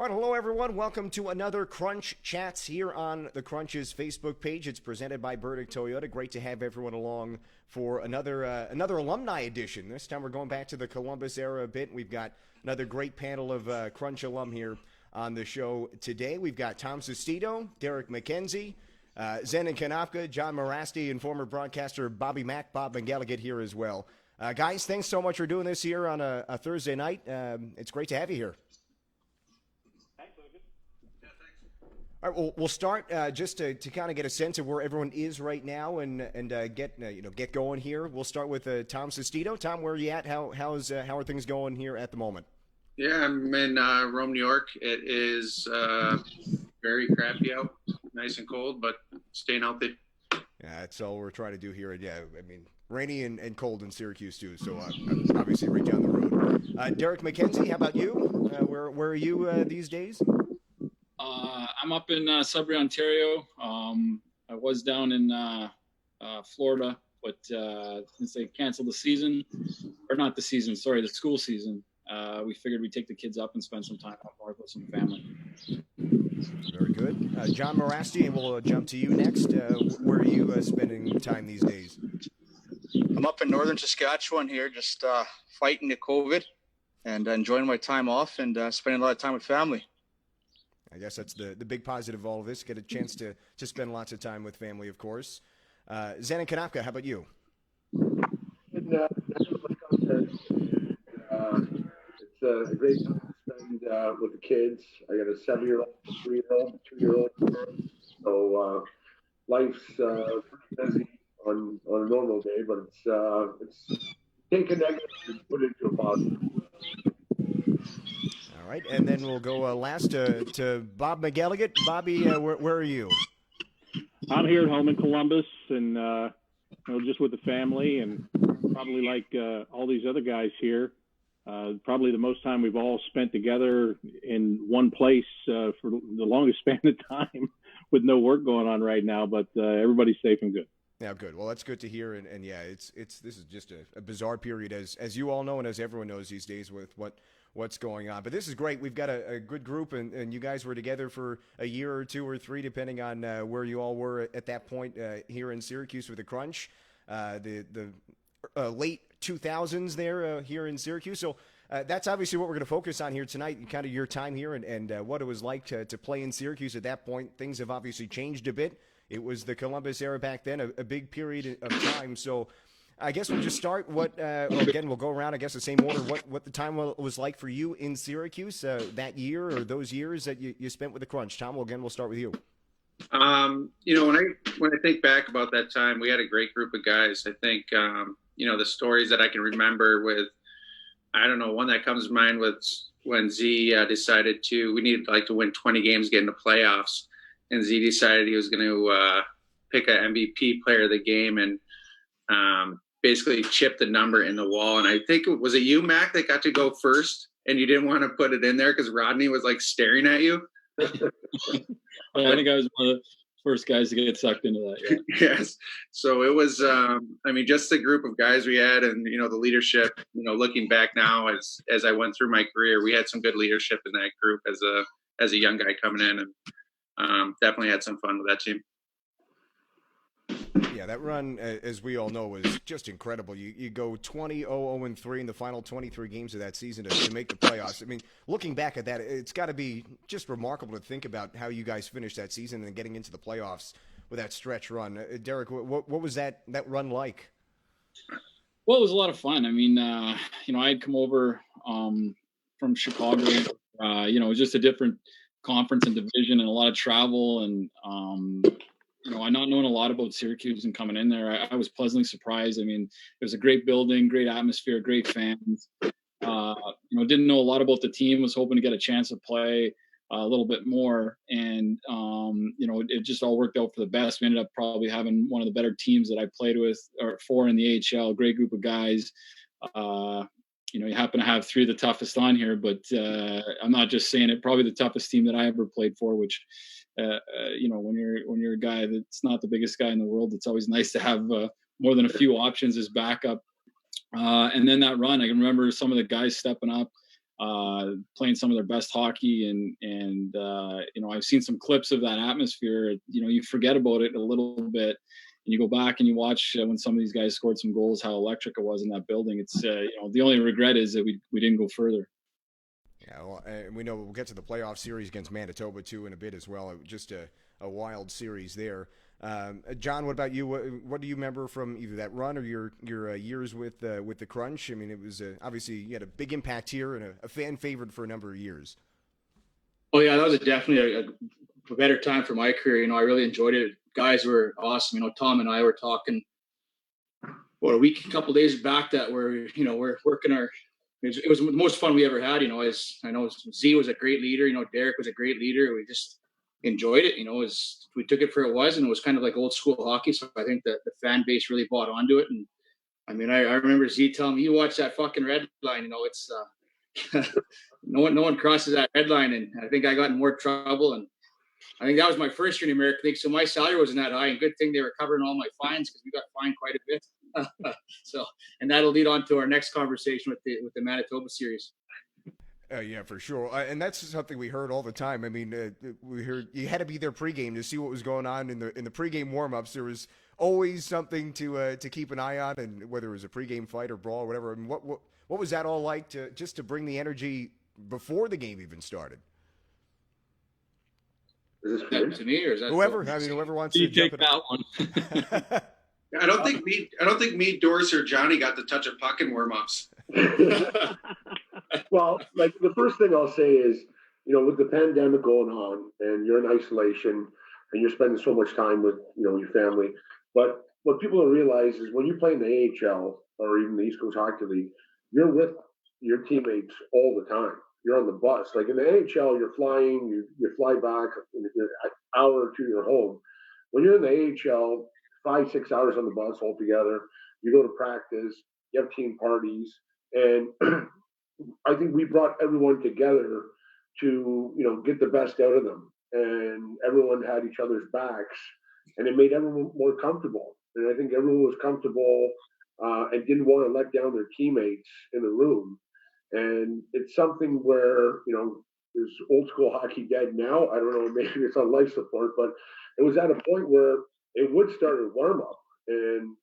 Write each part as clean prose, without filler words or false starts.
All right, hello everyone. Welcome to another Crunch Chats here on the Crunch's Facebook page. It's presented by Burdick Toyota. Great to have everyone along for another alumni edition. This time we're going back to the Columbus era a bit. We've got another great panel of Crunch alum here on the show today. We've got Tom Sestito, Derek MacKenzie, Zenon Konopka, Jon Mirasty, and former broadcaster Bob McElligott here as well. Guys, thanks so much for doing this here on a Thursday night. It's great to have you here. All right, we'll start just to kind of get a sense of where everyone is right now and get going here. We'll start with Tom Sestito. Tom, where are you at? How are things going here at the moment? Yeah, I'm in Rome, New York. It is very crappy out, nice and cold, but staying healthy. Yeah, that's all we're trying to do here. Yeah, I mean, rainy and cold in Syracuse too. So obviously right down the road. Derek MacKenzie, how about you? Where are you these days? I'm up in Sudbury, Ontario. I was down in Florida, but since they canceled the season, or not the season, sorry, the school season, we figured we'd take the kids up and spend some time up north with some family. Very good. Jon Mirasty, and we'll jump to you next. Where are you spending time these days? I'm up in northern Saskatchewan here, just fighting the COVID and enjoying my time off and spending a lot of time with family. I guess that's the big positive of all of this. Get a chance to spend lots of time with family, of course. Zenon Konopka, how about you? It's a great time to spend with the kids. I got a 7-year-old, a 3-year-old, a 2-year-old. So life's pretty busy on a normal day, but it's take a negative and put it into a positive. All right, and then we'll go last to Bob McElligott. Bobby, where are you? I'm here at home in Columbus, and just with the family, and probably like all these other guys here, probably the most time we've all spent together in one place for the longest span of time, with no work going on right now. But everybody's safe and good. Yeah, good. Well, that's good to hear, and yeah, this is just a bizarre period, as you all know, and as everyone knows these days with what's going on. But this is great. We've got a good group, and you guys were together for a year or two or three, depending on where you all were at that point here in Syracuse with the Crunch, the late 2000s there here in Syracuse. So that's obviously what we're going to focus on here tonight, kind of your time here and what it was like to play in Syracuse at that point. Things have obviously changed a bit. It was the Columbus era back then, a big period of time. So I guess we'll just start again, we'll go around, I guess, the same order, what the time was like for you in Syracuse that year or those years that you spent with the Crunch. Tom, we'll start with you. When I think back about that time, we had a great group of guys. I think, the stories that I can remember with, I don't know, one that comes to mind was when Z decided we needed to win 20 games, get into playoffs. And Z decided he was going to pick an MVP player of the game and basically chip the number in the wall. And I think, was it you, Mac, that got to go first and you didn't want to put it in there because Rodney was staring at you? I think I was one of the first guys to get sucked into that. Yeah. Yes. So it was, just the group of guys we had and, the leadership, looking back now as I went through my career, we had some good leadership in that group as a young guy coming in and definitely had some fun with that team. Yeah, that run, as we all know, was just incredible. You go 20-0-0-3 in the final 23 games of that season to make the playoffs. I mean, looking back at that, it's got to be just remarkable to think about how you guys finished that season and getting into the playoffs with that stretch run. Derek, what was that run like? Well, it was a lot of fun. I mean, I had come over from Chicago. It was just a different conference and division and a lot of travel and I not knowing a lot about Syracuse and coming in there, I was pleasantly surprised. I mean, it was a great building, great atmosphere, great fans. Didn't know a lot about the team, was hoping to get a chance to play a little bit more. And, it just all worked out for the best. We ended up probably having one of the better teams that I played with or for in the AHL, great group of guys. You happen to have three of the toughest on here, but I'm not just saying it, probably the toughest team that I ever played for, which, when you're a guy that's not the biggest guy in the world, it's always nice to have more than a few options as backup. And then that run, I can remember some of the guys stepping up. playing some of their best hockey. And I've seen some clips of that atmosphere. You forget about it a little bit, and you go back and you watch when some of these guys scored some goals, how electric it was in that building. It's the only regret is that we didn't go further. Yeah, well, and we know we'll get to the playoff series against Manitoba too in a bit as well. Just a wild series there. John, what about you? What do you remember from either that run or your years with the Crunch? I mean, it was obviously you had a big impact here and a fan favorite for a number of years. Oh yeah, that was definitely a better time for my career. I really enjoyed it. Guys were awesome. Tom and I were talking a couple days back that we're working our. It was the most fun we ever had. As I know, Z was a great leader. Derek was a great leader. We just enjoyed it. We took it for it was, and it was kind of like old school hockey. So I think that the fan base really bought onto it. And I mean, I remember Z telling me, "You watch that fucking red line. It's no one crosses that red line." And I think I got in more trouble. And I think that was my first year in the American League, so my salary wasn't that high. And good thing they were covering all my fines because we got fined quite a bit. And that'll lead on to our next conversation with the Manitoba series. Yeah, for sure. And that's something we heard all the time. I mean, we heard you had to be there pregame to see what was going on in the pregame warm-ups. There was always something to keep an eye on, and whether it was a pregame fight or brawl or whatever. I mean, what was that all like to bring the energy before the game even started? Is this for to me, or is that whoever? I mean, whoever wants to take jump that one. I don't think me, Doris, or Johnny got to touch a puck in warm-ups. Well, like the first thing I'll say is, with the pandemic going on and you're in isolation and you're spending so much time with, your family. But what people don't realize is when you play in the AHL or even the East Coast Hockey League, you're with your teammates all the time. You're on the bus. Like in the NHL, you're flying, you fly back an hour or two, you're home. When you're in the AHL, 5-6 hours on the bus altogether, you go to practice, you have team parties, and I think we brought everyone together to, get the best out of them. And everyone had each other's backs, and it made everyone more comfortable. And I think everyone was comfortable and didn't want to let down their teammates in the room. And it's something where, is old school hockey dead now? I don't know, maybe it's on life support, but it was at a point where it would start a warm up. And,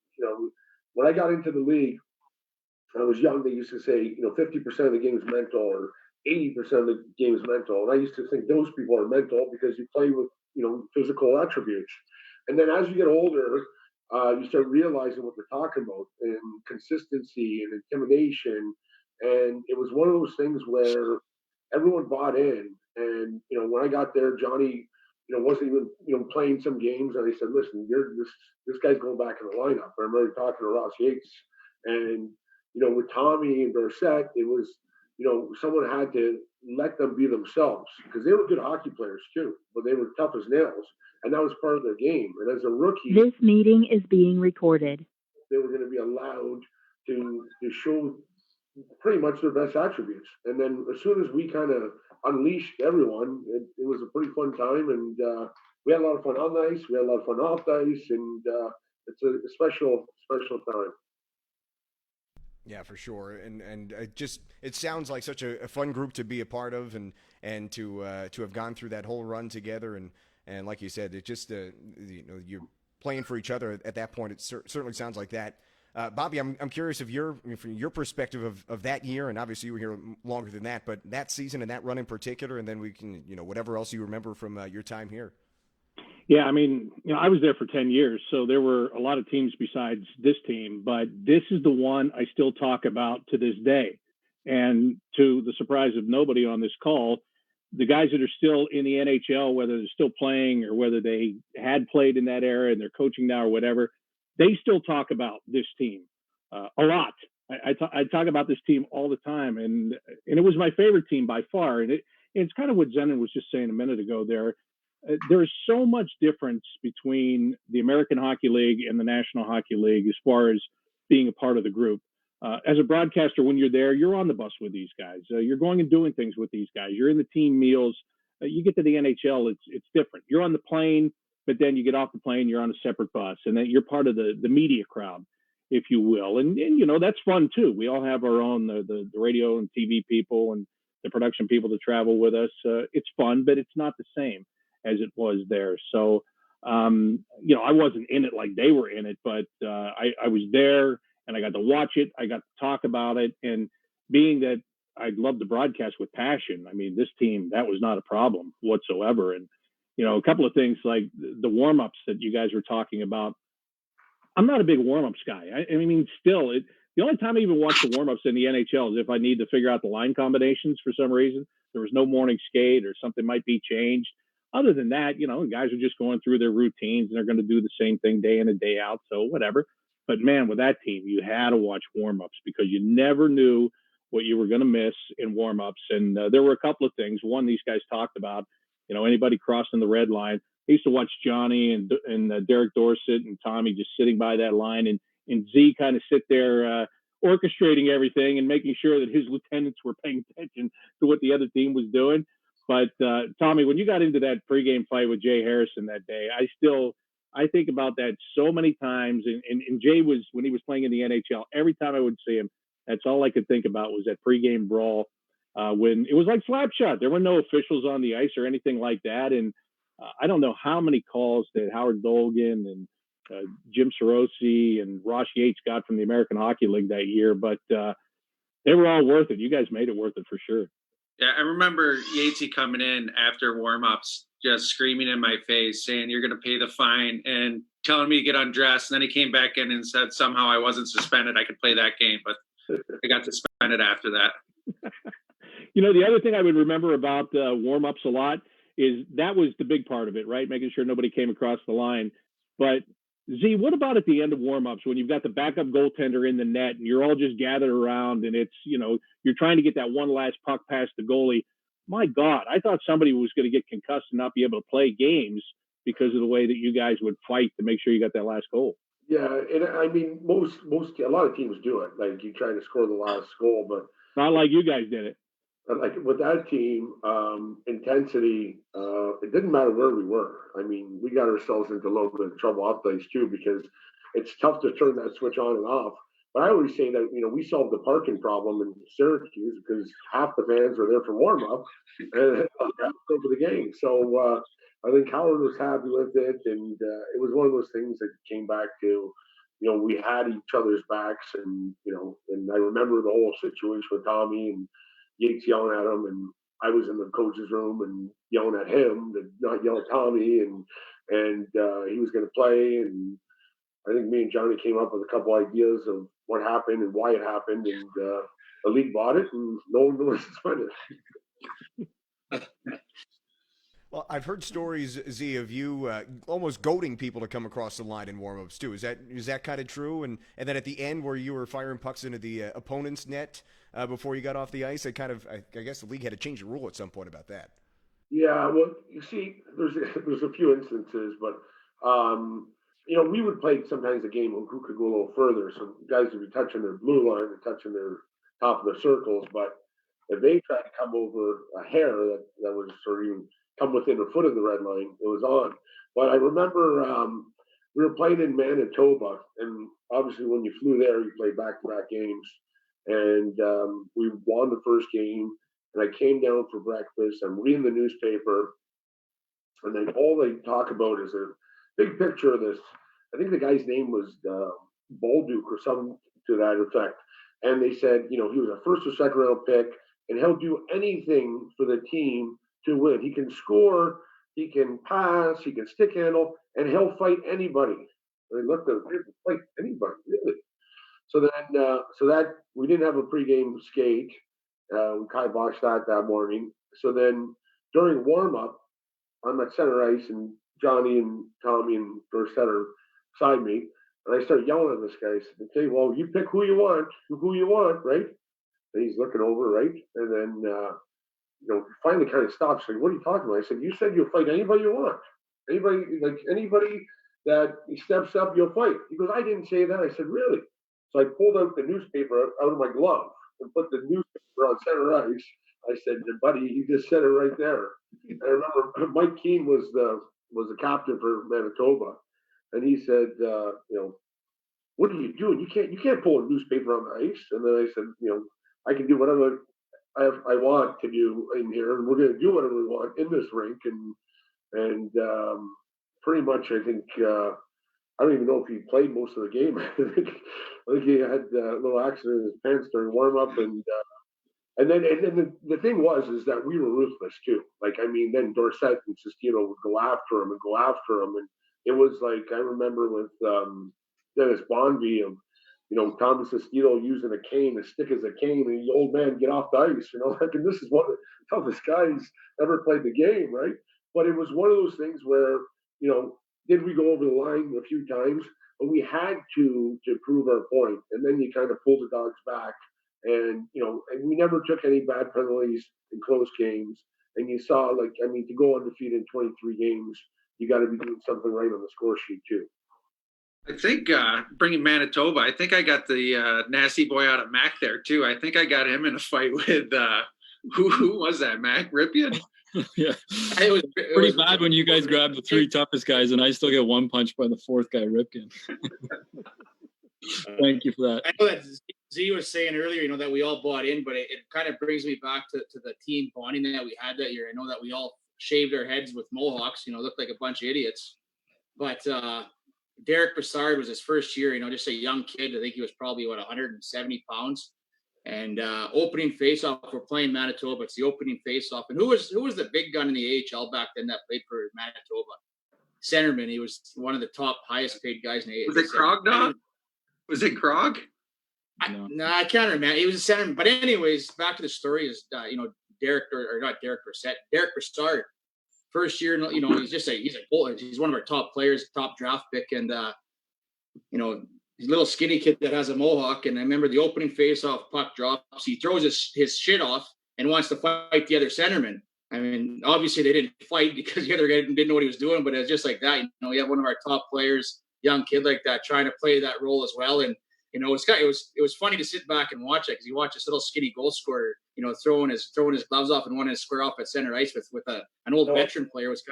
when I got into the league, I was young, they used to say, 50% of the game is mental or 80% of the game is mental. And I used to think those people are mental because you play with, physical attributes. And then as you get older, you start realizing what they're talking about and consistency and intimidation. And it was one of those things where everyone bought in. And, when I got there, Johnny, wasn't even, playing some games. And I said, listen, this guy's going back in the lineup. I remember talking to Ross Yates. And, with Tommy and Dorsett, it was, someone had to let them be themselves because they were good hockey players too, but they were tough as nails. And that was part of their game. And as a rookie, this meeting is being recorded. They were going to be allowed to show pretty much their best attributes. And then as soon as we kind of unleashed everyone, it was a pretty fun time. And we had a lot of fun on the ice. We had a lot of fun off the ice. And it's a special time. Yeah, for sure, and it sounds like such a fun group to be a part of, and to have gone through that whole run together, and like you said, it just you're playing for each other at that point. It certainly sounds like that. Bobby, I'm curious from your perspective of that year, and obviously you were here longer than that, but that season and that run in particular, and then we can whatever else you remember from your time here. Yeah, I mean, I was there for 10 years, so there were a lot of teams besides this team, but this is the one I still talk about to this day. And to the surprise of nobody on this call, the guys that are still in the NHL, whether they're still playing or whether they had played in that era and they're coaching now or whatever, they still talk about this team a lot. I talk about this team all the time, and it was my favorite team by far. And it's kind of what Zenon was just saying a minute ago there. There's so much difference between the American Hockey League and the National Hockey League as far as being a part of the group. As a broadcaster, when you're there, you're on the bus with these guys. You're going and doing things with these guys. You're in the team meals. You get to the NHL, it's different. You're on the plane, but then you get off the plane, you're on a separate bus, and then you're part of the media crowd, if you will. And that's fun too. We all have our own, the radio and TV people, and the production people to travel with us. It's fun, but it's not the same as it was there. So, I wasn't in it like they were in it, but I was there and I got to watch it. I got to talk about it. And being that I love to broadcast with passion, I mean, this team, that was not a problem whatsoever. And, a couple of things like the warm-ups that you guys were talking about. I'm not a big warm-ups guy. I mean, still, the only time I even watch the warm-ups in the NHL is if I need to figure out the line combinations for some reason. There was no morning skate or something might be changed. Other than that, the guys are just going through their routines and they're going to do the same thing day in and day out. So whatever. But man, with that team, you had to watch warm-ups because you never knew what you were going to miss in warm-ups. And there were a couple of things. One, these guys talked about, anybody crossing the red line. I used to watch Johnny and Derek Dorsett and Tommy just sitting by that line and Z kind of sit there orchestrating everything and making sure that his lieutenants were paying attention to what the other team was doing. But Tommy, when you got into that pregame fight with Jay Harrison that day, I think about that so many times. And Jay was, when he was playing in the NHL, every time I would see him, that's all I could think about was that pregame brawl when it was like Slapshot. There were no officials on the ice or anything like that. And I don't know how many calls that Howard Dolgan and Jim Sorosi and Ross Yates got from the American Hockey League that year, but they were all worth it. You guys made it worth it for sure. Yeah, I remember Yatesy coming in after warm-ups, just screaming in my face, saying, "You're going to pay the fine," and telling me to get undressed. And then he came back in and said somehow I wasn't suspended. I could play that game, but I got suspended after that. The other thing I would remember about warm-ups a lot is that was the big part of it, right? Making sure nobody came across the line. But Z, what about at the end of warm-ups when you've got the backup goaltender in the net and you're all just gathered around and it's, you're trying to get that one last puck past the goalie? My God, I thought somebody was going to get concussed and not be able to play games because of the way that you guys would fight to make sure you got that last goal. Yeah, and I mean, a lot of teams do it. Like you try to score the last goal, but not like you guys did it. Like with that team, intensity, it didn't matter where we were. I mean, we got ourselves into a little bit of trouble off the ice too, because it's tough to turn that switch on and off. But I always say that, we solved the parking problem in Syracuse because half the fans were there for warm up and half for the game. So I think Howard was happy with it. And it was one of those things that came back to, we had each other's backs and I remember the whole situation with Tommy and Yates yelling at him, and I was in the coach's room and yelling at him to not yell at Tommy, and he was going to play, and I think me and Johnny came up with a couple ideas of what happened and why it happened, and the league bought it, and no one was suspended. Well, I've heard stories, Z, of you almost goading people to come across the line in warm-ups too. Is that kind of true? And then at the end, where you were firing pucks into the opponent's net before you got off the ice, I guess the league had to change the rule at some point about that. Yeah, well, you see, there's a few instances, but we would play sometimes a game who could go a little further. So guys would be touching their blue line and touching their top of their circles, but if they tried to come over a hair that was sort of even come within a foot of the red line, it was on. But I remember we were playing in Manitoba, and obviously when you flew there, you played back-to-back games. And we won the first game, and I came down for breakfast. I'm reading the newspaper, and then all they talk about is a big picture of this. I think the guy's name was Bolduc or something to that effect. And they said, he was a first or second round pick, and he'll do anything for the team to win. He can score, he can pass, he can stick handle, and he'll fight anybody. And I looked at him, he can fight anybody, really. So that we didn't have a pregame skate. We kiboshed that morning. So then during warm up, I'm at center ice, and Johnny and Tommy and first center beside me, and I start yelling at this guy. I said, "Okay, well, you pick who you want, right?" And he's looking over, right, and then finally kind of stops. Like, "What are you talking about?" I said, "You said you'll fight anybody you want. Anybody that steps up, you'll fight." He goes, "I didn't say that." I said, "Really?" So I pulled out the newspaper out of my glove and put the newspaper on center ice. I said, "Buddy, you just said it right there." And I remember Mike Keane was the captain for Manitoba, and he said, "What are you doing? You can't pull a newspaper on the ice." And then I said, "I can do whatever I want to do in here, and we're going to do whatever we want in this rink, and pretty much I think I don't even know if he played most of the game. I think he had a little accident in his pants during warm up, and then the thing is that we were ruthless too. Like, I mean, then Dorsett and Sestito would go after him, and it was like, I remember with Dennis Bonvie of, Thomas Sestito using a cane, a stick as a cane, and the old man get off the ice, like, and this is one of the toughest guys ever played the game, right? But it was one of those things where, did we go over the line a few times? But we had to prove our point, and then you kind of pull the dogs back. And, and we never took any bad penalties in close games. And you saw, like, I mean, to go undefeated in 23 games, you got to be doing something right on the score sheet, too. I think bringing Manitoba, I think I got the nasty boy out of Mac there, too. I think I got him in a fight with, who was that, Mac Ripien? Yeah. It was pretty bad when you guys grabbed the three toughest guys, and I still get one punch by the fourth guy, Ripken. Thank you for that. I know that Z was saying earlier, that we all bought in, but it kind of brings me back to the team bonding that we had that year. I know that we all shaved our heads with mohawks, looked like a bunch of idiots. But Derek Brassard was his first year, just a young kid. I think he was probably, 170 pounds. And opening face-off, we're playing Manitoba. It's the opening face-off. And who was the big gun in the AHL back then that played for Manitoba? Centerman. He was one of the top, highest-paid guys in the AHL. Was it Krog, Don? Was it Krog? No, I can't remember. He was a centerman. But anyways, back to the story is, Derek, or not Derek Brissett, Derek Brassard. First year, he's just he's one of our top players, top draft pick. And, he's a little skinny kid that has a mohawk. And I remember the opening face-off, puck drops. He throws his shit off and wants to fight the other centerman. I mean, obviously they didn't fight because the other guy didn't know what he was doing, but it's just like that. You have one of our top players, young kid like that, trying to play that role as well. And, it was funny to sit back and watch it because you watch this little skinny goal scorer, throwing his gloves off and wanting to square off at center ice with an old veteran player was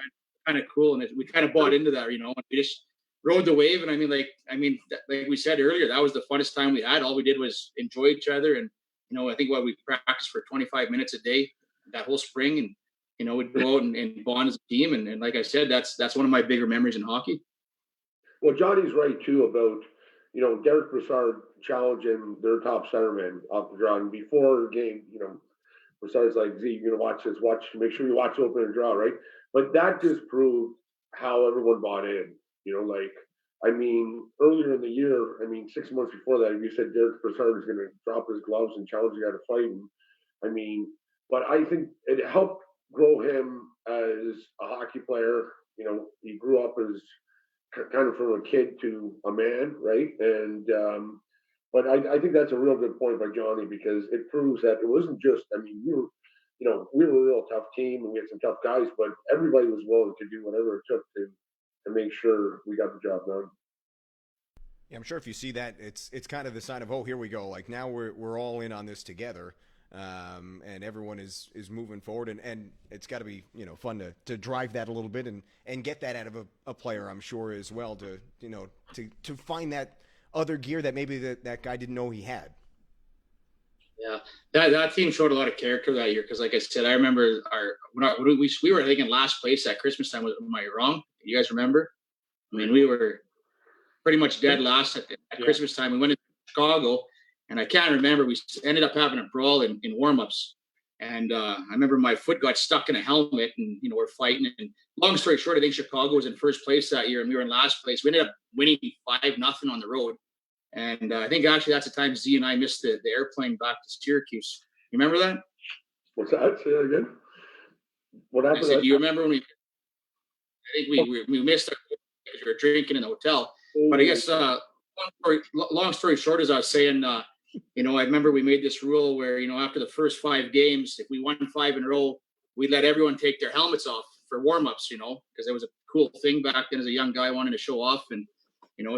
kind of cool. And we kind of bought into that, and we just rode the wave. And I mean, like we said earlier, that was the funnest time we had. All we did was enjoy each other. And, I think we practiced for 25 minutes a day that whole spring. And, we'd go out and bond as a team. And like I said, that's one of my bigger memories in hockey. Well, Johnny's right, too, about, Derek Brassard challenging their top centerman off the draw. And before the game, Brassard's like, Z, you're going to watch, make sure you watch open and draw, right? But that just proved how everyone bought in. I mean, earlier in the year, 6 months before that, you said Derek Brassard was going to drop his gloves and challenge the guy to fight. But I think it helped grow him as a hockey player. He grew up as kind of from a kid to a man, right? And but I think that's a real good point by Johnny, because it proves that it wasn't just, we were a real tough team and we had some tough guys, but everybody was willing to do whatever it took to make sure we got the job done. Yeah, I'm sure if you see that, it's kind of the sign of, oh, here we go. Like, now we're all in on this together, and everyone is moving forward, and it's got to be fun to drive that a little bit and get that out of a player, I'm sure, as well, to find that other gear that maybe that guy didn't know he had. Yeah, that team showed a lot of character that year because, like I said, I remember we were, I think, in last place at Christmas time. Am I wrong? You guys remember? We were pretty much dead last at Christmas time. We went to Chicago, and I can't remember. We ended up having a brawl in warm-ups. And I remember my foot got stuck in a helmet, and we're fighting. And long story short, I think Chicago was in first place that year, and we were in last place. We ended up winning 5-0 on the road. And I think actually that's the time Z and I missed the airplane back to Syracuse. You remember that? What's that? Say that again. What happened? I said, do you remember when I think we missed because we were drinking in the hotel. But I guess long story short, as I was saying, I remember we made this rule where, after the first 5 games, if we won 5 in a row, we'd let everyone take their helmets off for warm-ups, because it was a cool thing back then as a young guy wanting to show off. And,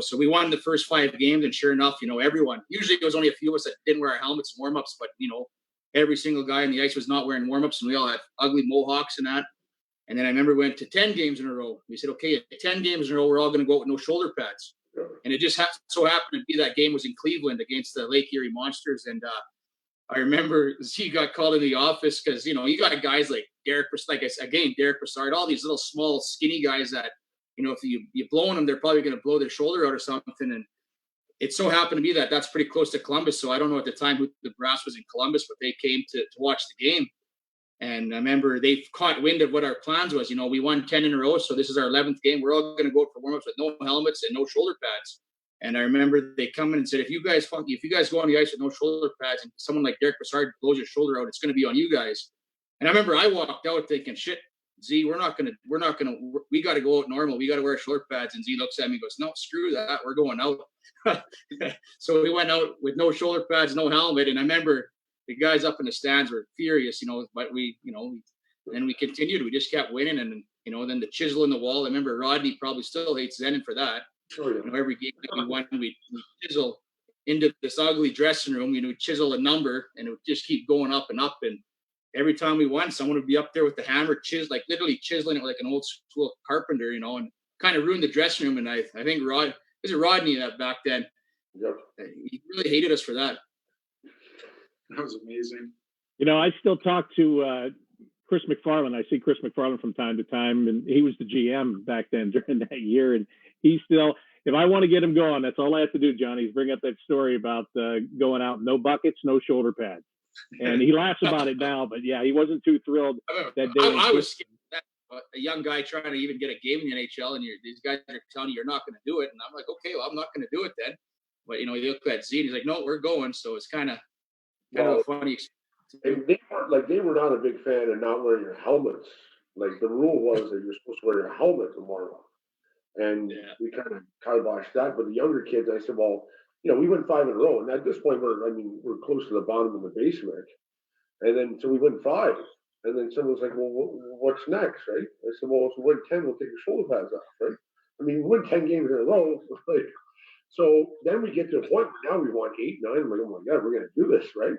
so we won the first 5 games, and sure enough, everyone, usually it was only a few of us that didn't wear our helmets in warm-ups, but, every single guy on the ice was not wearing warm-ups, and we all had ugly mohawks and that. And then I remember we went to 10 games in a row. We said, okay, 10 games in a row, we're all going to go out with no shoulder pads. And it just so happened to be that game was in Cleveland against the Lake Erie Monsters. And I remember he got called in the office because, you got guys like Derek Brassard, all these little small skinny guys that, if you blow on them, they're probably going to blow their shoulder out or something. And it so happened to be that that's pretty close to Columbus. So I don't know at the time who the brass was in Columbus, but they came to watch the game. And I remember they caught wind of what our plans was. We won 10 in a row. So this is our 11th game. We're all going to go for warm-ups with no helmets and no shoulder pads. And I remember they come in and said, if you guys go on the ice with no shoulder pads and someone like Derek Brassard blows your shoulder out, it's going to be on you guys. And I remember I walked out thinking, shit, Z, we got to go out normal. We got to wear shoulder pads. And Z looks at me and goes, no, screw that. We're going out. So we went out with no shoulder pads, no helmet. And I remember the guys up in the stands were furious, but then we continued. We just kept winning. And, then the chisel in the wall. I remember Rodney probably still hates Zenon for that. Every game that we won, we chisel into this ugly dressing room, chisel a number, and it would just keep going up and up. And every time we won, someone would be up there with the hammer, literally chiseling it like an old school carpenter, and kind of ruined the dressing room. And I think Rodney that back then, he really hated us for that. That was amazing. I still talk to Chris McFarland. I see Chris McFarland from time to time, and he was the GM back then during that year. And he's still, if I want to get him going, that's all I have to do, Johnny, is bring up that story about going out, no buckets, no shoulder pads. And he laughs about it now, but yeah, he wasn't too thrilled that day. I was scared that a young guy trying to even get a game in the NHL, and these guys are telling you you're not going to do it. And I'm like, okay, well, I'm not going to do it then. But, you look at Z, and he's like, no, we're going. So it's kind of a funny experience. And they were not a big fan of not wearing your helmets. Like, the rule was that you're supposed to wear your helmet to warm up. And we kind of kiboshed that. But the younger kids, I said, well, we went 5 in a row. And at this point, we're close to the bottom of the basement. And then, so we went 5. And then someone was like, well, what's next, right? I said, well, if we win 10, we'll take your shoulder pads off, right? We win 10 games in a row. So then we get to a point where now we won 8, 9. I'm like, oh my God, we're going to do this, right?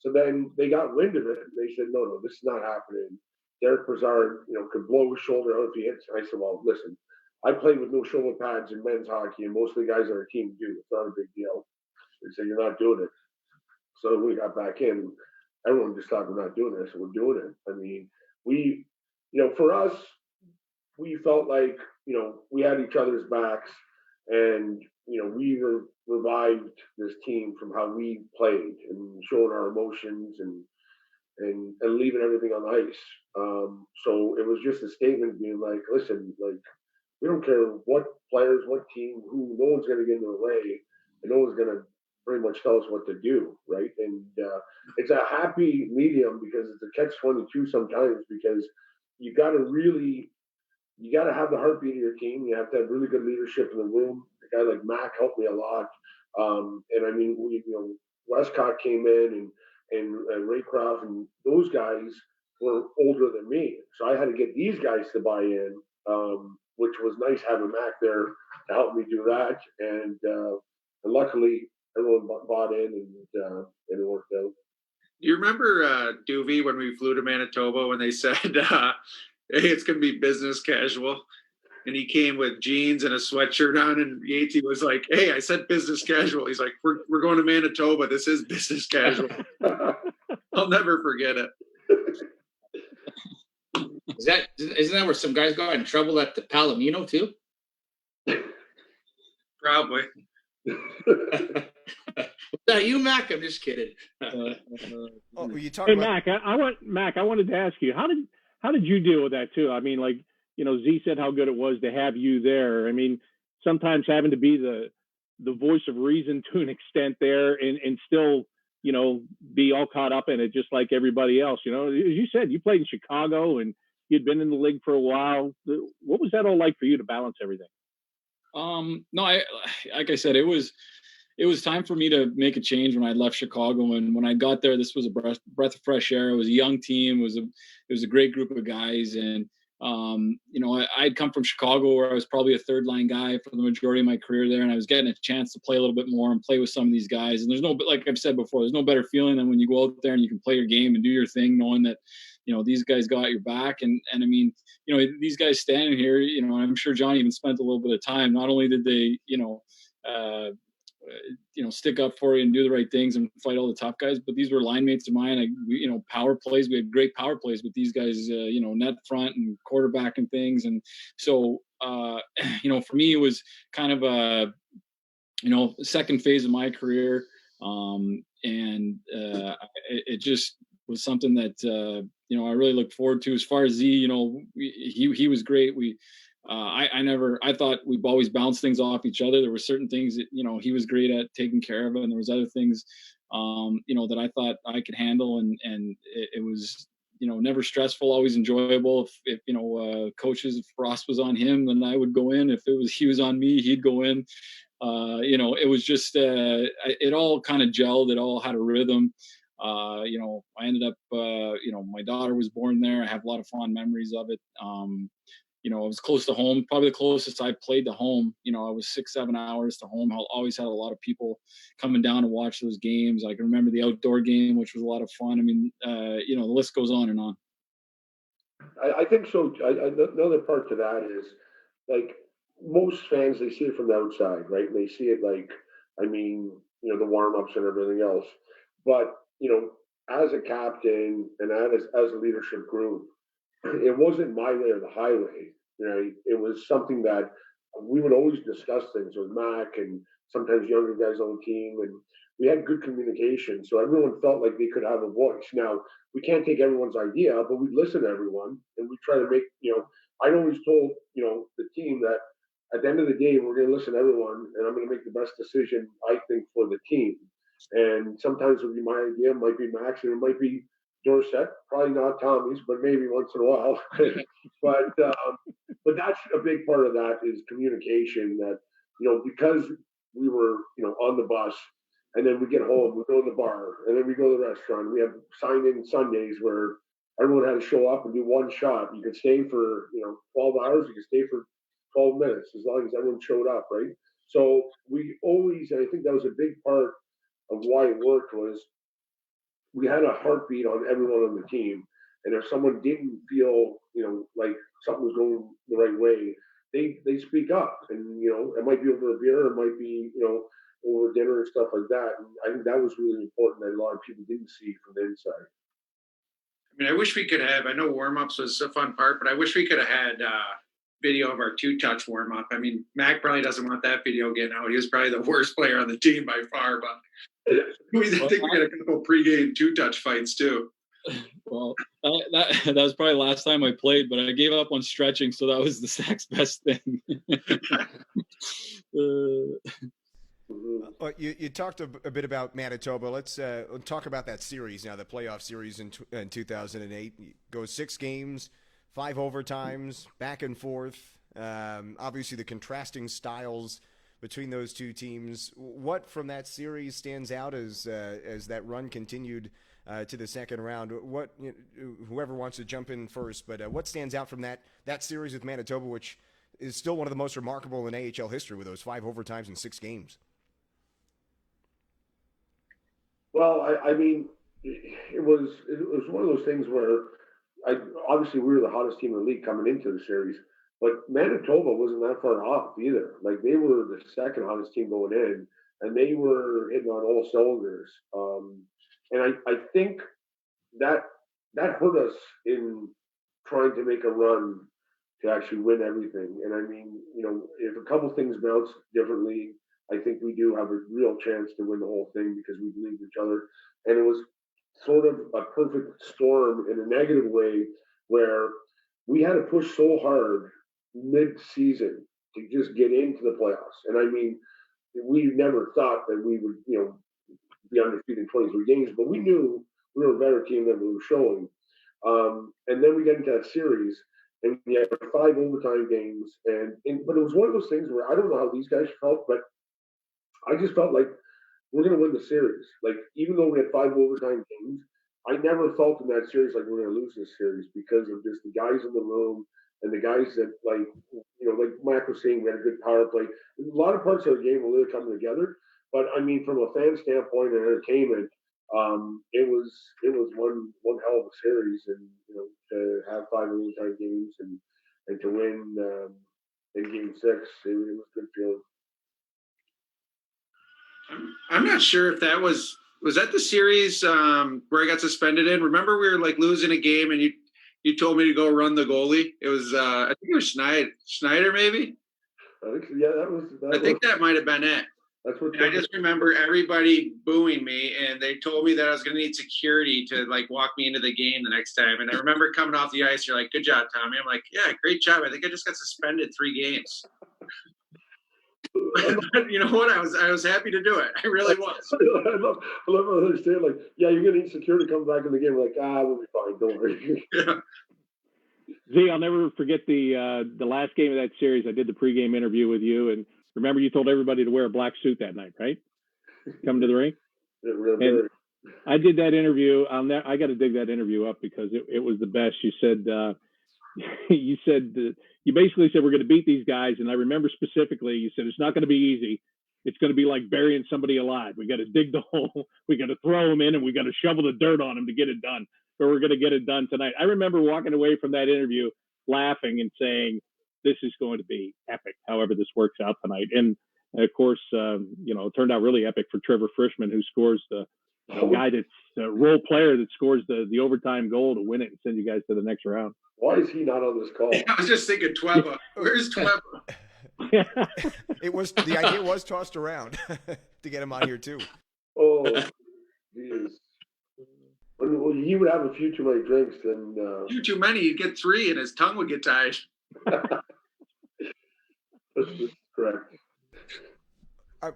So then they got wind of it. And they said, no, this is not happening. Derek Brassard, could blow his shoulder out if he hits. I said, well, listen, I played with no shoulder pads in men's hockey, and most of the guys on our team do. It's not a big deal. They said, you're not doing it. So we got back in. Everyone just thought we're not doing this, so we're doing it. We, for us, we felt like, we had each other's backs, and, we revived this team from how we played and showing our emotions and leaving everything on the ice. So it was just a statement being like, listen, like, we don't care what players, what team, who, no one's going to get in the way, and no one's going to pretty much tell us what to do, right? And it's a happy medium because it's a catch-22 sometimes, because you got to have the heartbeat of your team. You have to have really good leadership in the room. A guy like Mac helped me a lot. Westcott came in and Raycroft, and those guys were older than me. So I had to get these guys to buy in, which was nice having Mac there to help me do that. And luckily, everyone bought in, and it worked out. Do you remember Duvey when we flew to Manitoba when they said, hey, it's going to be business casual? And he came with jeans and a sweatshirt on, and Yatesy was like, hey, I said business casual. He's like, we're going to Manitoba. This is business casual. I'll never forget it. Isn't that where some guys got in trouble at the Palomino too? Probably. Was that you, Mac? I'm just kidding. You talking about... Mac, I wanted to ask you, how did you deal with that too? Z said how good it was to have you there. Sometimes having to be the voice of reason to an extent there, and still, be all caught up in it, just like everybody else. As you said, you played in Chicago and you'd been in the league for a while. What was that all like for you to balance everything? No, like I said, it was time for me to make a change when I left Chicago. And when I got there, this was a breath of fresh air. It was a young team. It was a great group of guys. And, I'd come from Chicago where I was probably a third line guy for the majority of my career there. And I was getting a chance to play a little bit more and play with some of these guys. And there's like I've said before, there's no better feeling than when you go out there and you can play your game and do your thing, knowing that, these guys got your back. And these guys standing here, I'm sure Johnny even spent a little bit of time. Not only did they, stick up for you and do the right things and fight all the tough guys. But these were line mates of mine. Power plays. We had great power plays with these guys, net front and quarterback and things. And so, for me, it was kind of a, second phase of my career. It just was something that, I really look forward to. As far as Z, he was great. I thought we've always bounced things off each other. There were certain things that, he was great at taking care of, and there was other things, that I thought I could handle. And it was, never stressful, always enjoyable. If coaches, if Ross was on him, then I would go in. If he was on me, he'd go in. It was just, it all kind of gelled. It all had a rhythm. I ended up, my daughter was born there. I have a lot of fond memories of it. I was close to home, probably the closest I played to home. I was 6-7 hours to home. I always had a lot of people coming down to watch those games. I can remember the outdoor game, which was a lot of fun. I mean, the list goes on and on. I think so. Another part to that is, like, most fans, they see it from the outside, right? And they see it the warm-ups and everything else. But, as a captain and as a leadership group, it wasn't my way or the highway. It was something that we would always discuss things with Mac and sometimes younger guys on the team, and we had good communication, so everyone felt like they could have a voice. Now, we can't take everyone's idea, but we listen to everyone, and we try to make. I'd always told the team that at the end of the day, we're going to listen to everyone, and I'm going to make the best decision I think for the team. And sometimes it would be my idea, it might be Max, and it might be Dorset, probably not Tommy's, but maybe once in a while. but that's a big part of that is communication. That because we were on the bus, and then we get home, we go to the bar, and then we go to the restaurant. We have sign-in Sundays where everyone had to show up and do one shot. You could stay for 12 hours. You could stay for 12 minutes as long as everyone showed up, right? So we always, and I think that was a big part of why it worked, was we had a heartbeat on everyone on the team. And if someone didn't feel, like something was going the right way, they speak up. And, it might be over a beer, it might be, over dinner and stuff like that. And I think that was really important that a lot of people didn't see from the inside. I mean, I wish we could have, I know warm-ups was a fun part, but I wish we could have had video of our two-touch warm-up. I mean, Mac probably doesn't want that video getting out. He was probably the worst player on the team by far, but I think we had a couple pregame two-touch fights too. Well, that was probably the last time I played, but I gave up on stretching, so that was the next best thing. You talked a bit about Manitoba. Let's talk about that series now, the playoff series in 2008. It goes 6 games, 5 overtimes, back and forth. Obviously, the contrasting styles between those two teams. What from that series stands out as that run continued to the second round? Whoever wants to jump in first, but what stands out from that series with Manitoba, which is still one of the most remarkable in AHL history with those 5 overtimes in 6 games? Well, I mean, it was one of those things where obviously we were the hottest team in the league coming into the series, but Manitoba wasn't that far off either. Like, they were the second hottest team going in, and they were hitting on all cylinders. And I think that hurt us in trying to make a run to actually win everything. And I mean, if a couple things bounce differently, I think we do have a real chance to win the whole thing because we believe in each other. And it was sort of a perfect storm in a negative way where we had to push so hard mid-season to just get into the playoffs. And I mean, we never thought that we would, be undefeated in 23 games, but we knew we were a better team than we were showing. And then we get into that series, and we had 5 overtime games. But it was one of those things where I don't know how these guys felt, but I just felt like we're going to win the series. Like, even though we had 5 overtime games, I never felt in that series like we're going to lose this series because of just the guys in the room and the guys that, like Mac was saying, we had a good power play. A lot of parts of the game were really coming together. But I mean, from a fan standpoint and entertainment, it was one hell of a series, and to have 5 overtime games and to win in Game 6, it was a good feeling. I'm not sure if that was that the series where I got suspended in. Remember, we were like losing a game, and you told me to go run the goalie. It was I think it was Schneider maybe. I think, yeah, I think that might have been it. That's what. And I just remember everybody booing me, and they told me that I was going to need security to like walk me into the game the next time. And I remember coming off the ice, you're like, "Good job, Tommy." I'm like, "Yeah, great job. I think I just got suspended 3 games." But you know what? I was happy to do it. I really was. I love how they say like, "Yeah, you're going to need security coming back in the game." We're like, we'll be fine. Don't worry. Yeah. Z, I'll never forget the last game of that series. I did the pregame interview with you, and remember you told everybody to wear a black suit that night, right? Coming to the rink. And I did that interview. I got to dig that interview up because it was the best. You said you basically said we're going to beat these guys, and I remember specifically you said it's not going to be easy. It's going to be like burying somebody alive. We got to dig the hole, we got to throw them in, and we got to shovel the dirt on them to get it done. But we're going to get it done tonight. I remember walking away from that interview laughing and saying, "This is going to be epic. However this works out tonight." And of course, it turned out really epic for Trevor Frischman, who scores the guy that's the role player that scores the overtime goal to win it and send you guys to the next round. Why is he not on this call? I was just thinking, Tweba. Where's Tweba? The idea was tossed around to get him on here too. Oh, geez. Well, he would have a few too many drinks, and too many. He'd get 3, and his tongue would get tied. That's correct.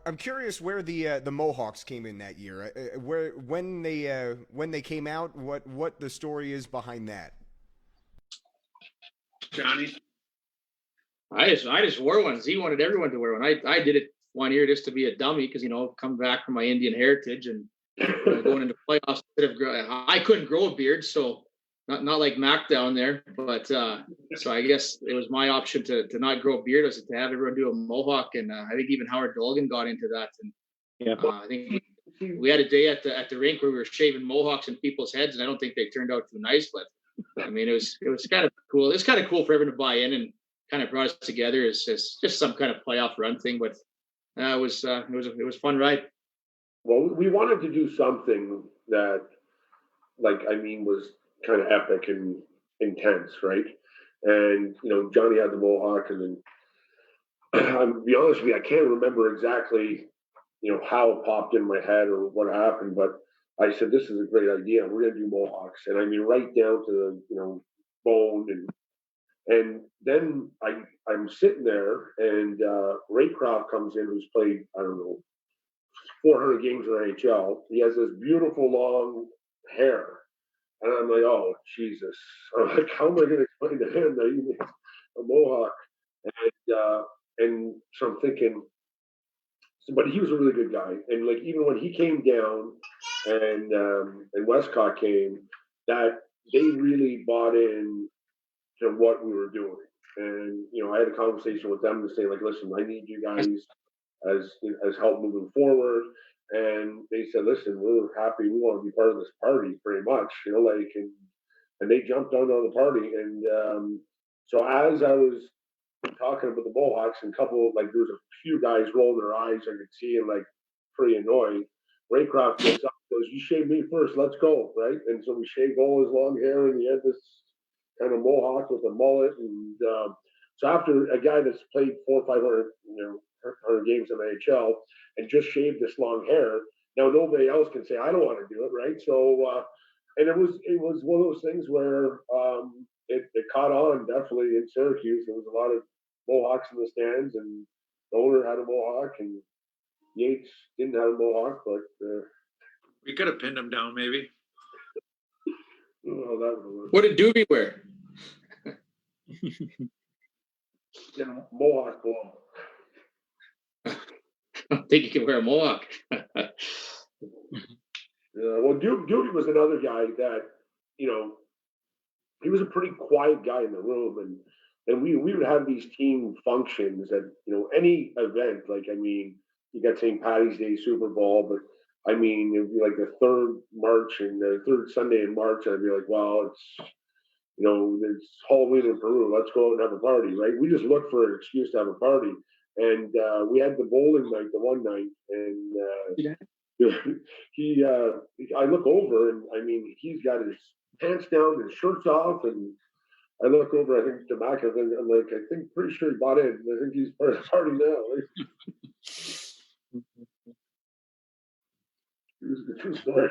I'm curious where the Mohawks came in that year. When they came out, what the story is behind that. Johnny, I just wore one. Z wanted everyone to wear one. I did it one year just to be a dummy because come back from my Indian heritage and going into playoffs. I couldn't grow a beard, so not like Mac down there. But so I guess it was my option to not grow a beard, was to have everyone do a mohawk, and I think even Howard Dolgan got into that. And I think we had a day at the rink where we were shaving mohawks in people's heads, and I don't think they turned out too nice. But I mean, it was kind of cool. It was kind of cool for everyone to buy in and kind of brought us together as just some kind of playoff run thing. But it was a fun ride. Well, we wanted to do something that, was kind of epic and intense, right? And Johnny had the mohawk, and then I'll be honest with you, I can't remember exactly how it popped in my head or what happened, but I said, this is a great idea. We're gonna do mohawks, and I mean right down to the bone, and then I'm sitting there, and Raycroft comes in, who's played 400 games in the NHL. He has this beautiful long hair, and I'm like, oh Jesus! I'm like, how am I going to explain to him that he needs a mohawk? And so I'm thinking, but he was a really good guy, and like even when he came down, and Westcott came, that they really bought in to what we were doing. And I had a conversation with them to say, like, listen, I need you guys as help moving forward. And they said, listen, we're happy, we want to be part of this party pretty much, and they jumped on the party. And so as I was talking about the Mohawks, and there was a few guys rolling their eyes, I could see, and like pretty annoyed. Raycroft gets up, goes, you shave me first, let's go, right? And so we shaved all his long hair, and he had this kind of mohawk with a mullet. And so after a guy that's played 400 or 500 100 games in the NHL and just shaved this long hair, now nobody else can say I don't want to do it, right? So and it was one of those things where it caught on definitely in Syracuse. There was a lot of mohawks in the stands, and the owner had a mohawk, and Yates didn't have a mohawk, but we could have pinned him down maybe. Oh, that would What did Doobie wear? mohawk below. I don't think you can wear a mohawk. Well, Doobie was another guy that, he was a pretty quiet guy in the room, and we would have these team functions at any event. Like, I mean, you got St. Patty's Day, Super Bowl, but I mean, it'd be like the third Sunday in March, and I'd be like, well, it's it's Halloween in Peru. Let's go out and have a party, right? We just look for an excuse to have a party. And we had the bowling night the one night, and I look over, and I mean, he's got his pants down, his shirt's off, and I look over, I think, to Mac, and I'm like, I think, pretty sure he bought in. I think he's part of the party now. It was a true story.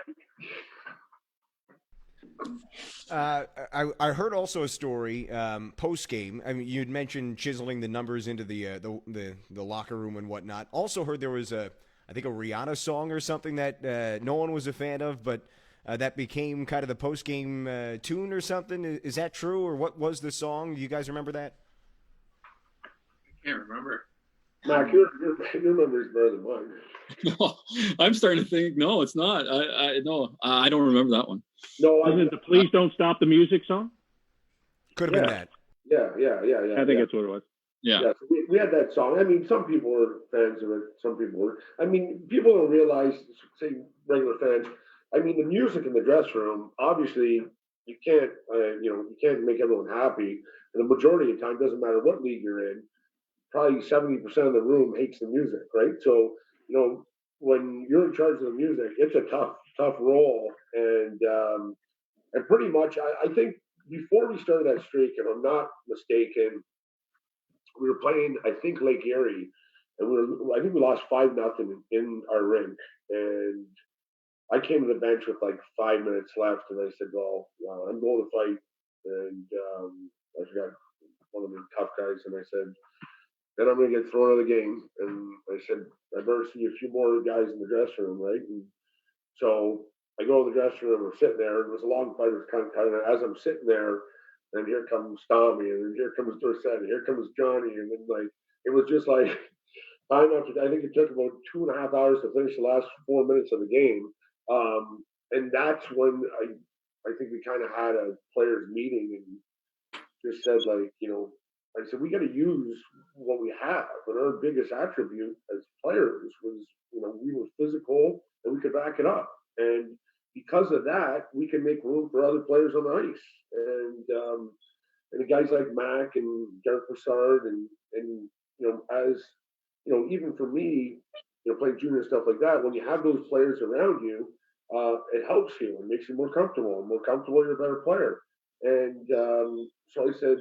I heard also a story post game. I mean, you'd mentioned chiseling the numbers into the locker room and whatnot. Also heard there was I think a Rihanna song or something that no one was a fan of, but that became kind of the post game tune or something. Is that true, or what was the song? Do you guys remember that? I can't remember. Mac, your memory's better than mine. No, I'm starting to think. No, it's not. I don't remember that one. No, Isn't it the "Please Don't Stop the Music" song? Could have been that. Yeah. I think that's what it was. Yeah. So we had that song. I mean, some people were fans of it. Some people were. I mean, people don't realize, say, regular fans. I mean, the music in the dressing room. Obviously, you can't. You can't make everyone happy. And the majority of the time, doesn't matter what league you're in. Probably 70% of the room hates the music, right? So, when you're in charge of the music, it's a tough role. And pretty much, I think before we started that streak, if I'm not mistaken, we were playing, I think, Lake Erie, and I think we lost 5-0 in our rink. And I came to the bench with like 5 minutes left, and I said, "Well, I'm going to fight." And I forgot one of the tough guys, and I said, "Then I'm going to get thrown out of the game." And I said, "I better see a few more guys in the dressing room, right?" And so I go to the dressing room, I'm sitting there. It was a long fight. It was kind of as I'm sitting there, and here comes Tommy, and then here comes Dorset, and here comes Johnny, and then like it was just like time after. I think it took about 2.5 hours to finish the last 4 minutes of the game, and that's when I think we kind of had a players meeting and just said like, I said we got to use what we have, and our biggest attribute as players was we were physical and we could back it up, and because of that, we can make room for other players on the ice, and the guys like Mac and Derek Brassard, and as even for me, playing junior and stuff like that, when you have those players around you, it helps you and makes you more comfortable. And more comfortable, you're a better player. And so I said,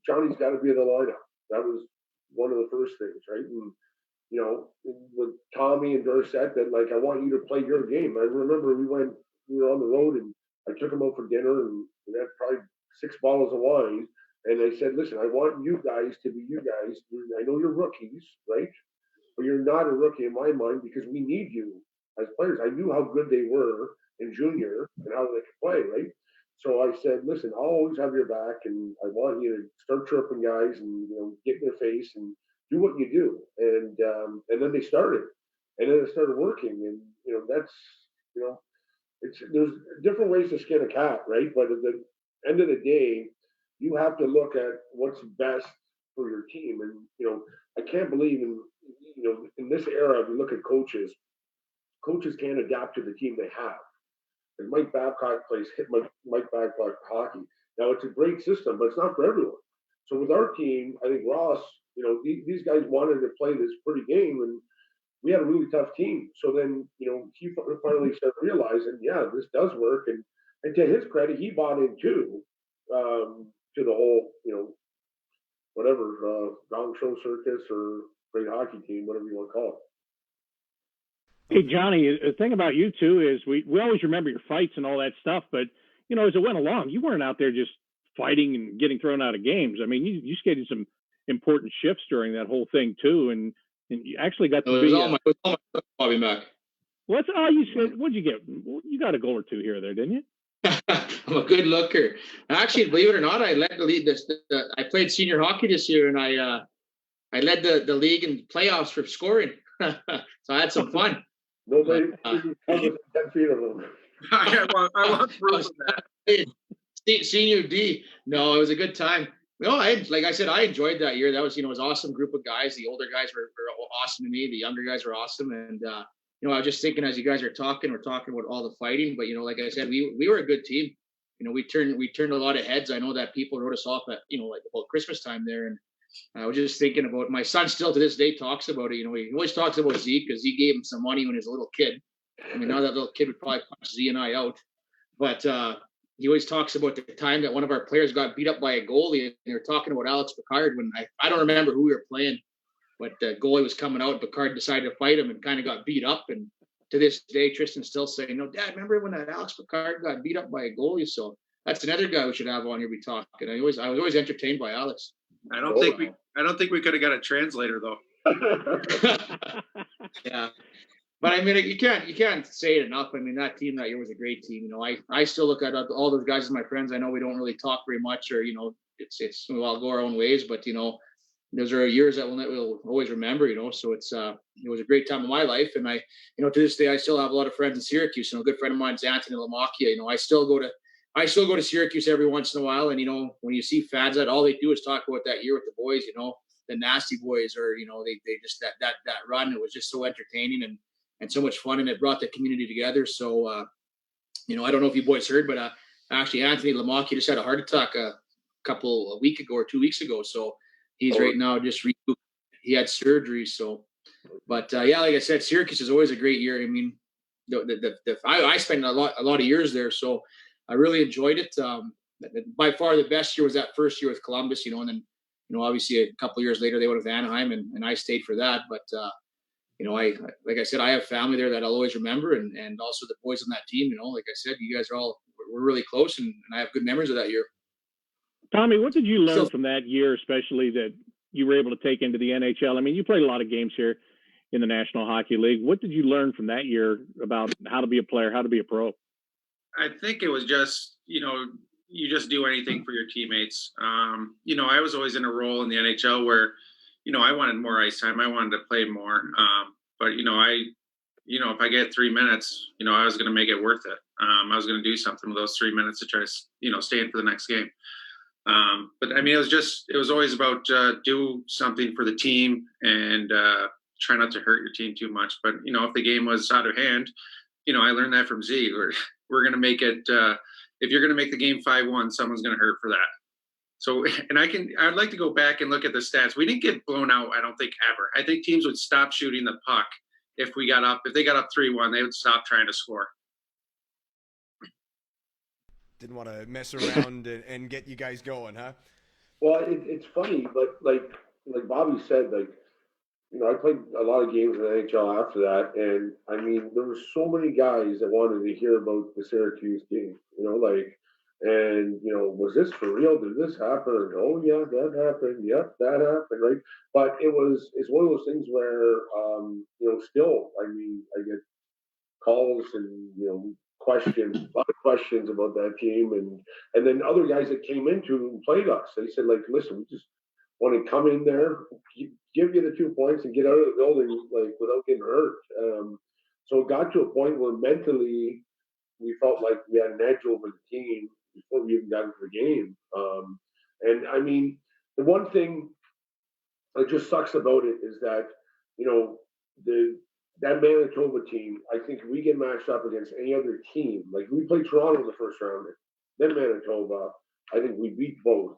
Johnny's got to be in the lineup. That was one of the first things, right? And with Tommy and Dorset, that like I want you to play your game. I remember we were on the road, and I took them out for dinner, and we had probably 6 bottles of wine. And I said, "Listen, I want you guys to be you guys. I know you're rookies, right? But you're not a rookie in my mind because we need you as players." I knew how good they were in junior and how they could play, right? So I said, "Listen, I'll always have your back, and I want you to start chirping guys and get in their face and do what you do." And then they started, and then it started working, and that's there's different ways to skin a cat, right? But at the end of the day, you have to look at what's best for your team. And I can't believe in this era, if you look at coaches can't adapt to the team they have. And Mike Babcock plays Mike Babcock hockey. Now it's a great system, but it's not for everyone. So with our team, I think Ross, these guys wanted to play this pretty game, and we had a really tough team. So then, he finally started realizing, yeah, this does work. And to his credit, he bought in too, to the whole, whatever, gong show circus or great hockey team, whatever you want to call it. Hey, Johnny, the thing about you too is we always remember your fights and all that stuff, but as it went along, you weren't out there just fighting and getting thrown out of games. I mean, you skated some important shifts during that whole thing too, and you actually got to be. It was all my Bobby Mac. What's all you said? What'd you get? You got a goal or two here or there, didn't you? I'm a good looker. Actually, believe it or not, I led the league. I played senior hockey this year, and I led the league in playoffs for scoring. So I had some fun. Nobody 10 feet of them. I want proof of that. Senior D. No, it was a good time. No, like I said, I enjoyed that year. That was, it was an awesome group of guys. The older guys were awesome to me. The younger guys were awesome. And, I was just thinking as you guys are talking, we're talking about all the fighting. But, like I said, we were a good team. We turned a lot of heads. I know that people wrote us off at, like about Christmas time there. And I was just thinking about my son still to this day talks about it. You know, he always talks about Zeke because he gave him some money when he was a little kid. I mean, now that little kid would probably punch Z and I out. But he always talks about the time that one of our players got beat up by a goalie. And they were talking about Alex Picard when I don't remember who we were playing, but the goalie was coming out. Picard decided to fight him and kind of got beat up. And to this day, Tristan's still saying, "No, Dad, remember when that Alex Picard got beat up by a goalie?" So that's another guy we should have on here. We talk. And I was always entertained by Alex. I don't think we could have got a translator though. Yeah. But I mean, you can't say it enough. I mean, that team that year was a great team. You know, I still look at all those guys as my friends. I know we don't really talk very much, or, you know, it's we'll all go our own ways, but, you know, those are years that we'll always remember, you know. So it was a great time of my life. And you know, to this day, I still have a lot of friends in Syracuse. You know, a good friend of mine is Anthony Lamacchia. You know, I still go to Syracuse every once in a while. And, you know, when you see fans, that all they do is talk about that year with the boys, you know, the Nasty Boys, or, you know, they just that run. It was just so entertaining and so much fun, and it brought the community together. So, you know, I don't know if you boys heard, but actually Anthony Lamacchia just had a heart attack a week ago or 2 weeks ago. So he's right now just he had surgery. So, but yeah, like I said, Syracuse is always a great year. I mean, I spent a lot of years there, so I really enjoyed it. By far the best year was that first year with Columbus, you know, and then, you know, obviously a couple of years later they went with Anaheim, and I stayed for that. But you know, like I said, I have family there that I'll always remember, and also the boys on that team. You know, like I said, you guys we're really close, and I have good memories of that year. Tommy, what did you learn from that year, especially that you were able to take into the NHL? I mean, you played a lot of games here in the National Hockey League. What did you learn from that year about how to be a player, how to be a pro? I think it was just, you know, you just do anything for your teammates. You know, I was always in a role in the NHL where, you know, I wanted more ice time. I wanted to play more. But, you know, if I get 3 minutes, you know, I was going to make it worth it. I was going to do something with those 3 minutes to try to, you know, stay in for the next game. But I mean, it was always about do something for the team and try not to hurt your team too much. But, you know, if the game was out of hand, you know, I learned that from Z. We're going to make it, if you're going to make the game 5-1, someone's going to hurt for that. So, and I'd like to go back and look at the stats. We didn't get blown out, I don't think, ever. I think teams would stop shooting the puck if they got up 3-1, they would stop trying to score. Didn't want to mess around and get you guys going, huh? Well, it's funny, but like Bobby said, like, you know, I played a lot of games in the NHL after that, and I mean, there were so many guys that wanted to hear about the Syracuse game, you know, like, and, you know, was this for real? Did this happen? And, oh yeah, that happened. Yep, that happened, right? But it's one of those things where, you know, still, I mean, I get calls and, you know, questions, a lot of questions about that team, and then other guys that came into and played us, they said, like, listen, we just want to come in there, give you the 2 points, and get out of the building, like, without getting hurt. So it got to a point where mentally we felt like we had an edge over the team before we even got into the game. And I mean, the one thing that just sucks about it is that, you know, that Manitoba team, I think we get matched up against any other team. Like, we played Toronto in the first round, then Manitoba. I think we beat both.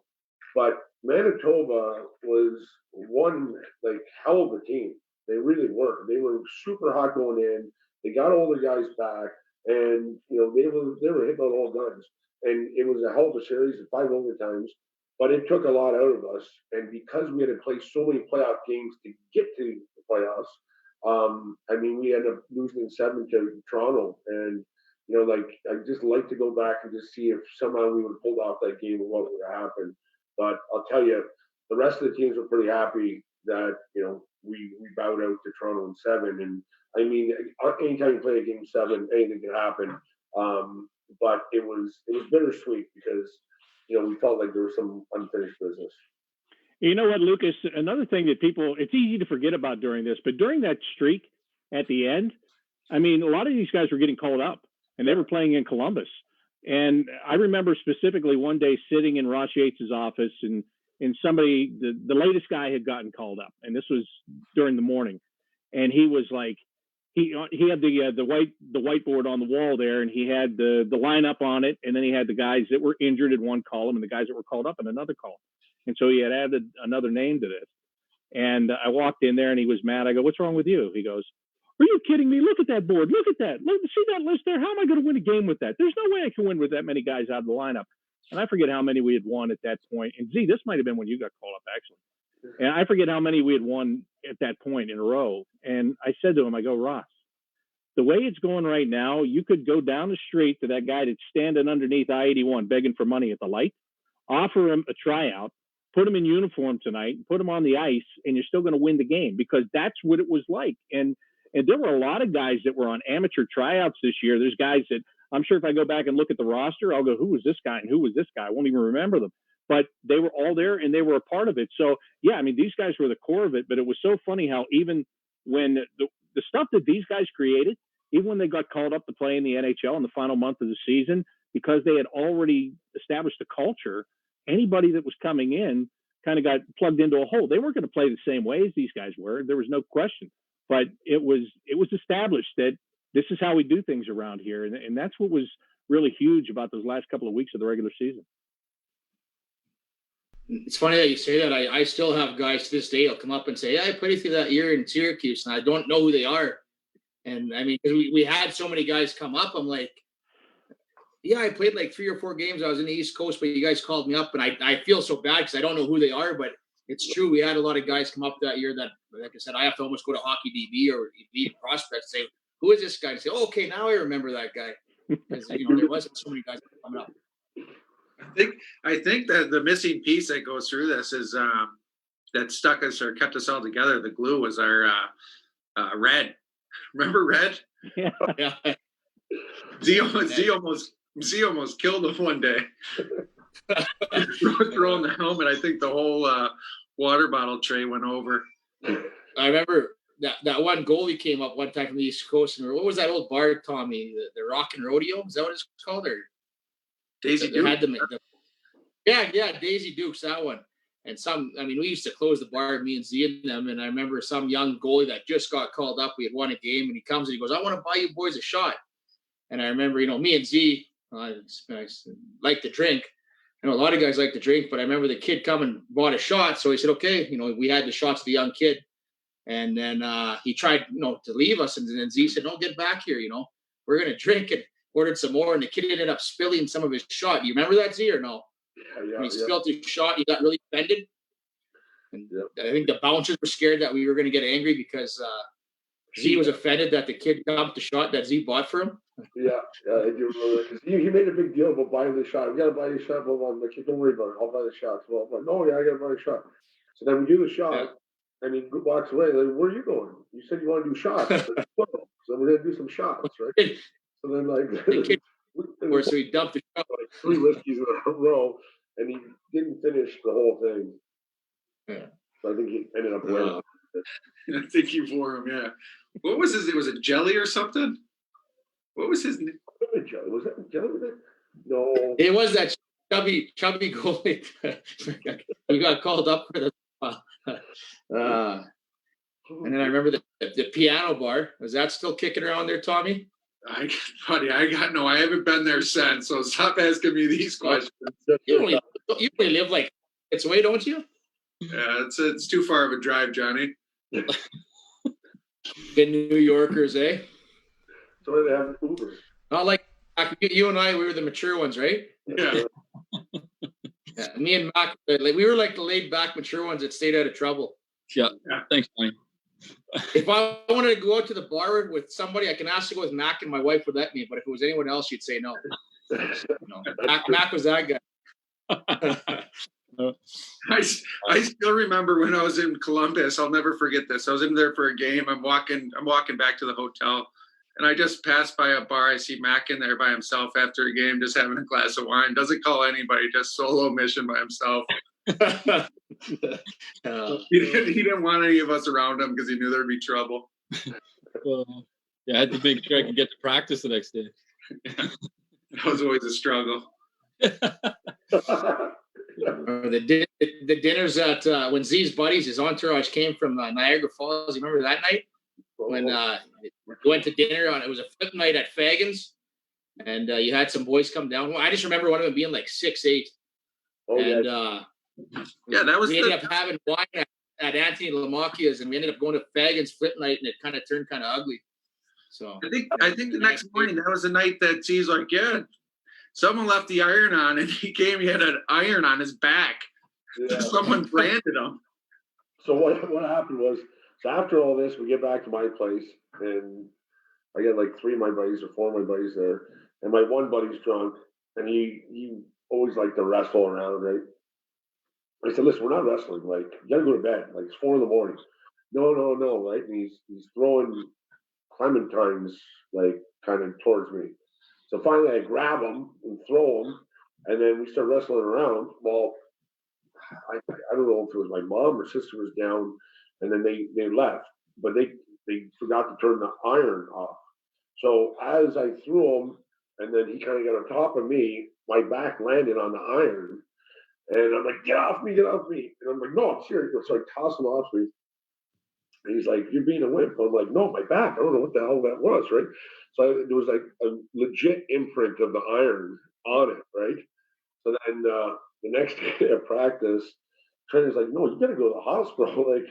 But Manitoba was one, like, hell of a team. They really were. They were super hot going in. They got all the guys back, and, you know, they were hitting on all guns. And it was a hell of a series of 5 overtimes, but it took a lot out of us. And because we had to play so many playoff games to get to the playoffs, I mean, we ended up losing 7 to Toronto. And, you know, like, I'd just like to go back and just see if somehow we would have pulled off that game and what would have happened. But I'll tell you, the rest of the teams were pretty happy that, you know, we bowed out to Toronto in 7. And I mean, anytime you play a game 7, anything can happen. But it was bittersweet because, you know, we felt like there was some unfinished business. You know what, Lucas, another thing that it's easy to forget about during this, but during that streak at the end, I mean, a lot of these guys were getting called up, and they were playing in Columbus. And I remember specifically one day sitting in Ross Yates' office, and somebody, the latest guy had gotten called up, and this was during the morning. And he was like, he had the whiteboard on the wall there, and he had the lineup on it, and then he had the guys that were injured in one column and the guys that were called up in another column. And so he had added another name to this. And I walked in there and he was mad. I go, "What's wrong with you?" He goes, "Are you kidding me? Look at that board. Look at that. Look, see that list there? How am I going to win a game with that? There's no way I can win with that many guys out of the lineup." And I forget how many we had won at that point. And Z, this might have been when you got called up, actually. And I forget how many we had won at that point in a row. And I said to him, I go, "Ross, the way it's going right now, you could go down the street to that guy that's standing underneath I-81 begging for money at the light, offer him a tryout, put him in uniform tonight, put him on the ice, and you're still going to win the game, because that's what it was like." And there were a lot of guys that were on amateur tryouts this year. There's guys that I'm sure if I go back and look at the roster, I'll go, "Who was this guy and who was this guy?" I won't even remember them. But they were all there and they were a part of it. So, yeah, I mean, these guys were the core of it. But it was so funny how even when the stuff that these guys created, even when they got called up to play in the NHL in the final month of the season, because they had already established a culture, anybody that was coming in kind of got plugged into a hole. They weren't going to play the same way as these guys were. There was no question. But it was established that this is how we do things around here. And that's what was really huge about those last couple of weeks of the regular season. It's funny that you say that. I still have guys to this day will come up and say, "Yeah, I played with you that year in Syracuse," and I don't know who they are. And I mean, we had so many guys come up. I'm like, "Yeah, I played like 3 or 4 games. I was in the East Coast, but you guys called me up," and I feel so bad because I don't know who they are. But it's true. We had a lot of guys come up that year that, like I said, I have to almost go to Hockey DB or DB Prospect and say, "Who is this guy?" And say, "Oh, okay, now I remember that guy." Because there wasn't so many guys coming up. I think that the missing piece that goes through this is that stuck us or kept us all together. The glue was our Red. Remember Red? Yeah. Z almost killed him one day. Throwing the helmet. I think the whole water bottle tray went over. I remember that one goalie came up one time from the East Coast, and what was that old bar, Tommy? The Rock and Rodeo? Is that what it's called? Or Daisy Duke? Yeah, Daisy Dukes, that one. And we used to close the bar, me and Z and them, and I remember some young goalie that just got called up. We had won a game, and he comes and he goes, "I want to buy you boys a shot." And I remember, me and Z, I like to drink. I know a lot of guys like to drink, but I remember the kid come and bought a shot. So he said, "Okay," we had the shots of the young kid. And then he tried, to leave us. And then Z said, "No, get back here, we're going to drink," and ordered some more. And the kid ended up spilling some of his shot. Do you remember that, Z, or no? Yeah, when he spilled his shot, he got really offended. And I think the bouncers were scared that we were going to get angry because Z was offended that the kid dumped the shot that Z bought for him. Yeah, I do remember that. He made a big deal about buying the shot. "We got to buy the shot." Well, I'm like, "Don't worry about it. I'll buy the shots." Well, I'm like, "No, yeah, I got to buy the shot." So then we do the shot, and he walks away. Like, "Where are you going? You said you want to do shots." Like, "Well, so we're going to do some shots, right?" So then, the kid, so he dumped the shot. Like 3 whiskeys in a row, and he didn't finish the whole thing. Yeah. So I think he ended up winning. I think you wore him, yeah. What was his? It was a jelly or something? What was his name? Was that jelly? No. It was that chubby goalie. He got called up for the. And then I remember the piano bar. Was that still kicking around there, Tommy? I haven't been there since. So stop asking me these questions. You only live like it's away, don't you? Yeah, it's too far of a drive, Johnny. Good New Yorkers, eh? So they have Uber. Not like you and I. We were the mature ones, right? Yeah. Yeah, me and Mac, we were like the laid-back, mature ones that stayed out of trouble. Yeah. Thanks, Tony. If I wanted to go out to the bar with somebody, I can ask to go with Mac, and my wife would let me. But if it was anyone else, she'd say no. Mac was that guy. I still remember when I was in Columbus. I'll never forget this. I was in there for a game. I'm walking back to the hotel, and I just passed by a bar. I see Mac in there by himself after a game, just having a glass of wine. Doesn't call anybody, just solo mission by himself. He didn't want any of us around him because he knew there'd be trouble. I had to make sure I could get to practice the next day. That was always a struggle. The dinners at when Z's buddies, his entourage came from Niagara Falls. You remember that night when we went to dinner it was a flip night at Fagan's, and you had some boys come down. Well, I just remember one of them being like 6'8", Yeah, that was. We ended up having wine at Anthony Lamacchia's, and we ended up going to Fagan's Flip Night, and it kind of turned kind of ugly. So I think the next morning, that was the night that he's like, yeah, someone left the iron on, and he had an iron on his back. Yeah. Someone branded him. So what happened was, so after all this, we get back to my place, and I get like 3 of my buddies or 4 of my buddies there, and my one buddy's drunk, and he always liked to wrestle around, right? I said, listen, we're not wrestling. Like, you gotta go to bed. Like, it's 4 a.m. No, right? And he's throwing clementines, like, kind of towards me. So finally, I grab him and throw him, and then we start wrestling around. Well, I don't know if it was my mom or sister was down, and then they left, but they forgot to turn the iron off. So as I threw him, and then he kind of got on top of me, my back landed on the iron, and I'm like, get off me. And I'm like, no, I'm serious. So I toss him off me. And he's like, you're being a wimp. I'm like, no, my back. I don't know what the hell that was, right? So there was like a legit imprint of the iron on it, right? So then the next day of practice, trainer's like, no, you got to go to the hospital. Like,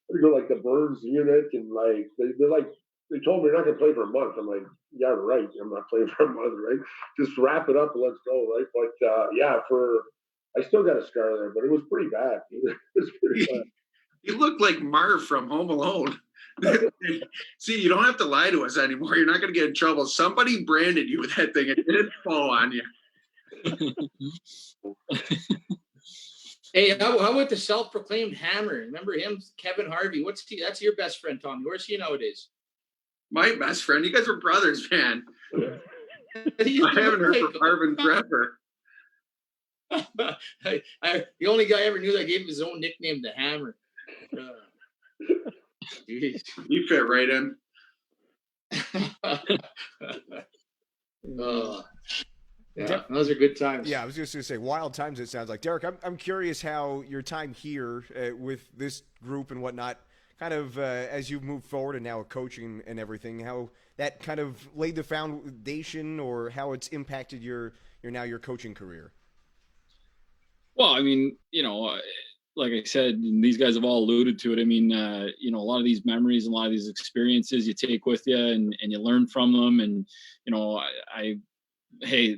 you go like the burns unit, and like they're like, they told me you're not gonna play for a month. I'm like, yeah, right. I'm not playing for a month, right? Just wrap it up and let's go, right? But yeah, I still got a scar there, but it was pretty bad. It was pretty bad. You look like Marv from Home Alone. See, you don't have to lie to us anymore. You're not going to get in trouble. Somebody branded you with that thing. It didn't fall on you. Hey, how about the self-proclaimed Hammer? Remember him, Kevin Harvey? That's your best friend, Tommy. Where's he nowadays? My best friend. You guys were brothers, man. I haven't heard from Marvin forever. The only guy I ever knew that gave him his own nickname, the Hammer. You fit right in. Yeah, those are good times. Yeah, I was just going to say, wild times, it sounds like. Derek, I'm curious how your time here with this group and whatnot, kind of as you move forward and now coaching and everything, how that kind of laid the foundation or how it's impacted your coaching career. Well, I mean, like I said, these guys have all alluded to it. I mean, a lot of these memories and a lot of these experiences you take with you and you learn from them. And, hey,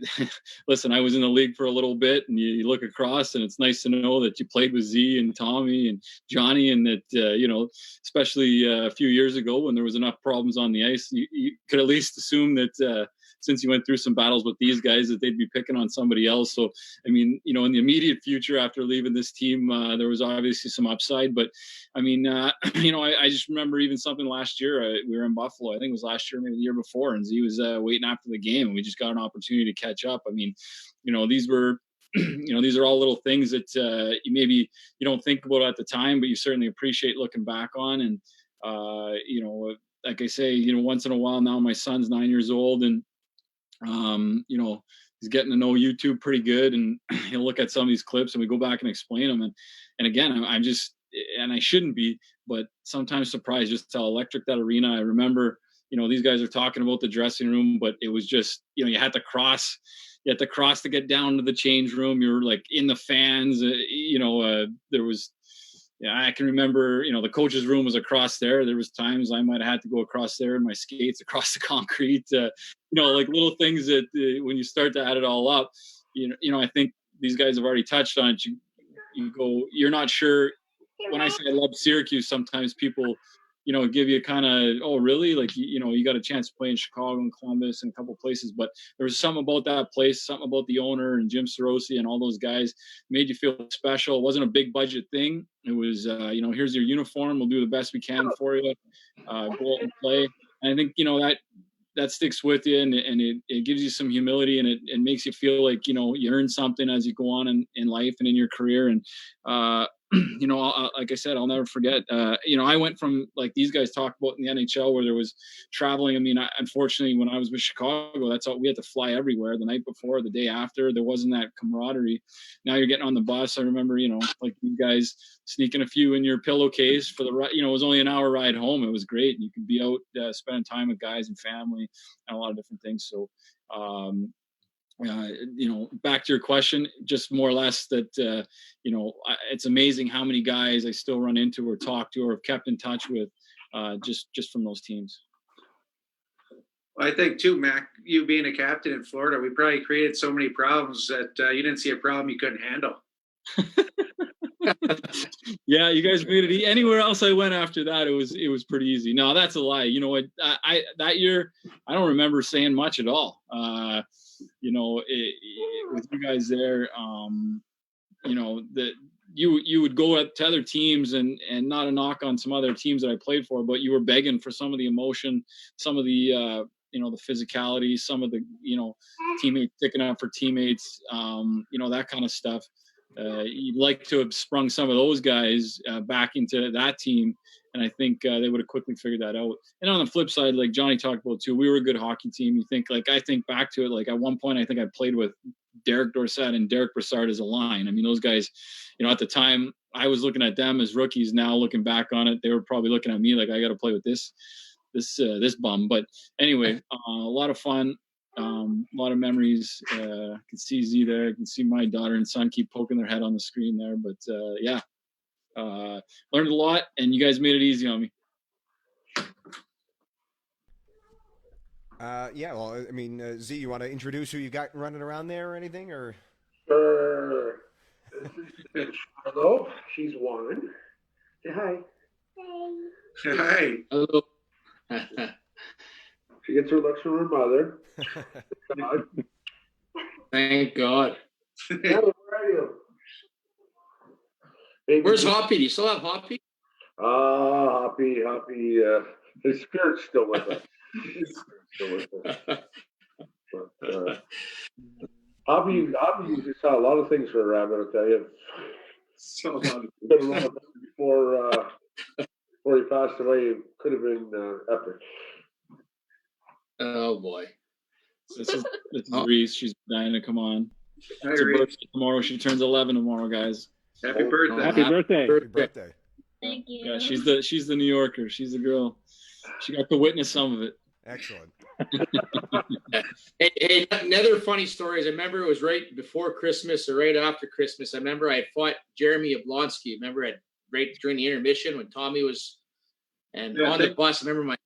listen, I was in the league for a little bit, and you look across, and it's nice to know that you played with Z and Tommy and Johnny, and that, especially a few years ago when there was enough problems on the ice, you could at least assume that since you went through some battles with these guys, that they'd be picking on somebody else. So, I mean, in the immediate future after leaving this team, there was obviously some upside. But, I mean, I just remember even something last year. We were in Buffalo. I think it was last year, maybe the year before, and Z was waiting after the game, and we just got an opportunity to catch up. I mean, these were these are all little things that you don't think about at the time, but you certainly appreciate looking back on. And, like I say, once in a while now, my son's 9 years old, and he's getting to know YouTube pretty good, and he'll look at some of these clips and we go back and explain them. And again, I'm just, and I shouldn't be, but sometimes surprised just how electric that arena. I remember, these guys are talking about the dressing room, but it was just, you had to cross to get down to the change room. You're like in the fans, there was, I can remember, the coach's room was across there. There was times I might have had to go across there in my skates across the concrete, like little things that when you start to add it all up, I think these guys have already touched on it. You go, you're not sure. When I say I love Syracuse, sometimes people, give you kind of, oh, really? Like, you got a chance to play in Chicago and Columbus and a couple places, but there was something about that place, something about the owner and Jim Sorosi and all those guys made you feel special. It wasn't a big budget thing. It was, here's your uniform. We'll do the best we can for you. Go out and play. And I think, that sticks with you, and it gives you some humility, and it makes you feel like, you earn something as you go on in life and in your career. And, like I said, I'll never forget, I went from, like these guys talk about in the NHL, where there was traveling. I mean, unfortunately, when I was with Chicago, that's all we had to fly everywhere the night before, the day after. There wasn't that camaraderie. Now you're getting on the bus. I remember, like you guys sneaking a few in your pillowcase for the ride. It was only an hour ride home. It was great. You could be out spending time with guys and family and a lot of different things. So, back to your question, just more or less that, it's amazing how many guys I still run into or talk to or have kept in touch with just from those teams. Well, I think too, Mac, you being a captain in Florida, we probably created so many problems that you didn't see a problem you couldn't handle. Yeah, you guys made it. Anywhere else I went after that, it was pretty easy. No, that's a lie. You know what? I that year, I don't remember saying much at all. With you guys there, that you would go up to other teams and not a knock on some other teams that I played for, but you were begging for some of the emotion, some of the the physicality, some of the teammates sticking up for teammates, that kind of stuff. You'd like to have sprung some of those guys back into that team, and I think they would have quickly figured that out. And on the flip side, like Johnny talked about too, we were a good hockey team. I think back to it, like at one point I think I played with Derek Dorsett and Derek Brassard as a line. I mean, those guys, at the time I was looking at them as rookies. Now looking back on it, they were probably looking at me like, I got to play with this bum. But anyway, a lot of fun. A lot of memories. I can see Z there. I can see my daughter and son keep poking their head on the screen there. But learned a lot, and you guys made it easy on me. Well, I mean, Z, you want to introduce who you got running around there or anything, or? Sure. This is Hello. She's one. Say hi. Hi. Hello. She gets her looks from her mother. Thank God. Where are you? Baby, Where's Hoppy? Do you still have Hoppy? Hoppy. His spirit's still with us. But, Hoppy just saw a lot of things for a rabbit, I'll tell you. So a lot of before he passed away, it could have been epic. Oh boy. This is Reese. She's dying to come on. Hi, It's her Reese. birthday tomorrow. She turns 11 tomorrow, guys. Happy birthday. Happy birthday. Happy birthday. Thank you. Yeah, she's the New Yorker. She's the girl. She got to witness some of it. Excellent. Hey, another funny story is I remember it was right before Christmas or right after Christmas. I remember I had fought Jeremy Yablonski. Remember right during the intermission when Tommy was on the bus. I remember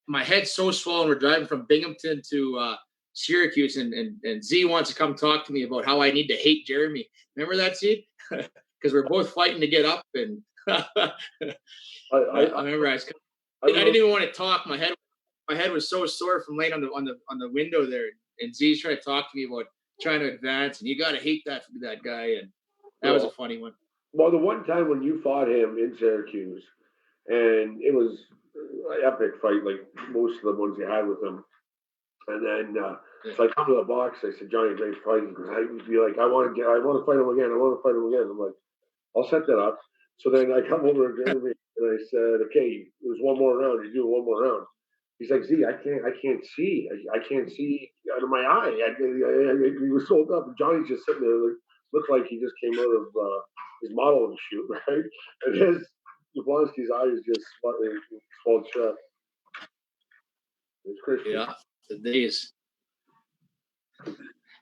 my head's so swollen. We're driving from Binghamton to Syracuse, and Z wants to come talk to me about how I need to hate Jeremy. Remember that, Z? Because we're both fighting to get up, and I remember I didn't even want to talk. My head was so sore from laying on the window there, and Z's trying to talk to me about trying to advance, and you got to hate that guy, and that was a funny one. Well, the one time when you fought him in Syracuse, and it was an epic fight, like most of the ones you had with him. And then so I come to the box. I said, Johnny, great fight. He'd be like, I want to fight him again. I'm like, I'll set that up. So then I come over to Jeremy and I said, okay, there's one more round. You do one more round. He's like, Z, I can't see. I can't see out of my eye. He was sold up. And Johnny's just sitting there, looked like he just came out of his modeling shoot, right? And his Jablonski's eyes just swelled shut. It's crazy. Yeah, the days.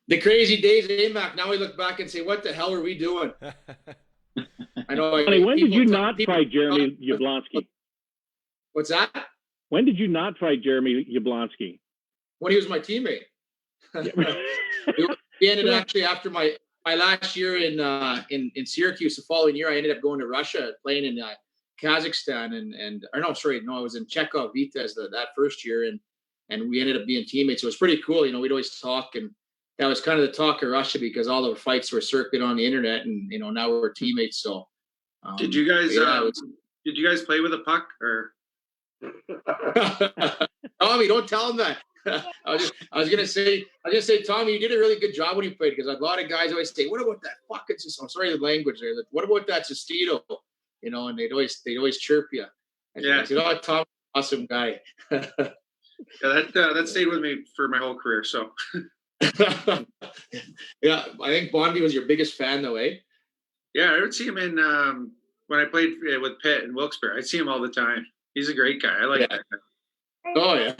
The crazy days, Mac. Now we look back and say, what the hell are we doing? I know. Honey, when did you not fight Jeremy Yablonski? What's that? When did you not fight Jeremy Yablonski? When he was my teammate. We ended actually after my last year in Syracuse. The following year, I ended up going to Russia, playing in Kazakhstan, I was in Chekhov Vitez that first year, and we ended up being teammates. So it was pretty cool. We'd always talk, and that was kind of the talk of Russia because all the fights were circulated on the internet, and now we're teammates. So did you guys play with a puck or? Tommy, don't tell him that. I was gonna say, Tommy, you did a really good job when you played, because a lot of guys always say, "What about that fucking?" I'm sorry the language there. What about that Sestito? And they'd always chirp you. I said, "Oh, Tom's an awesome guy." Yeah, that stayed with me for my whole career. So. Yeah, I think Bondy was your biggest fan, though, eh? Yeah, I would see him in when I played with Pitt in Wilkes-Barre. I'd see him all the time. He's a great guy. I like that guy. Oh yeah,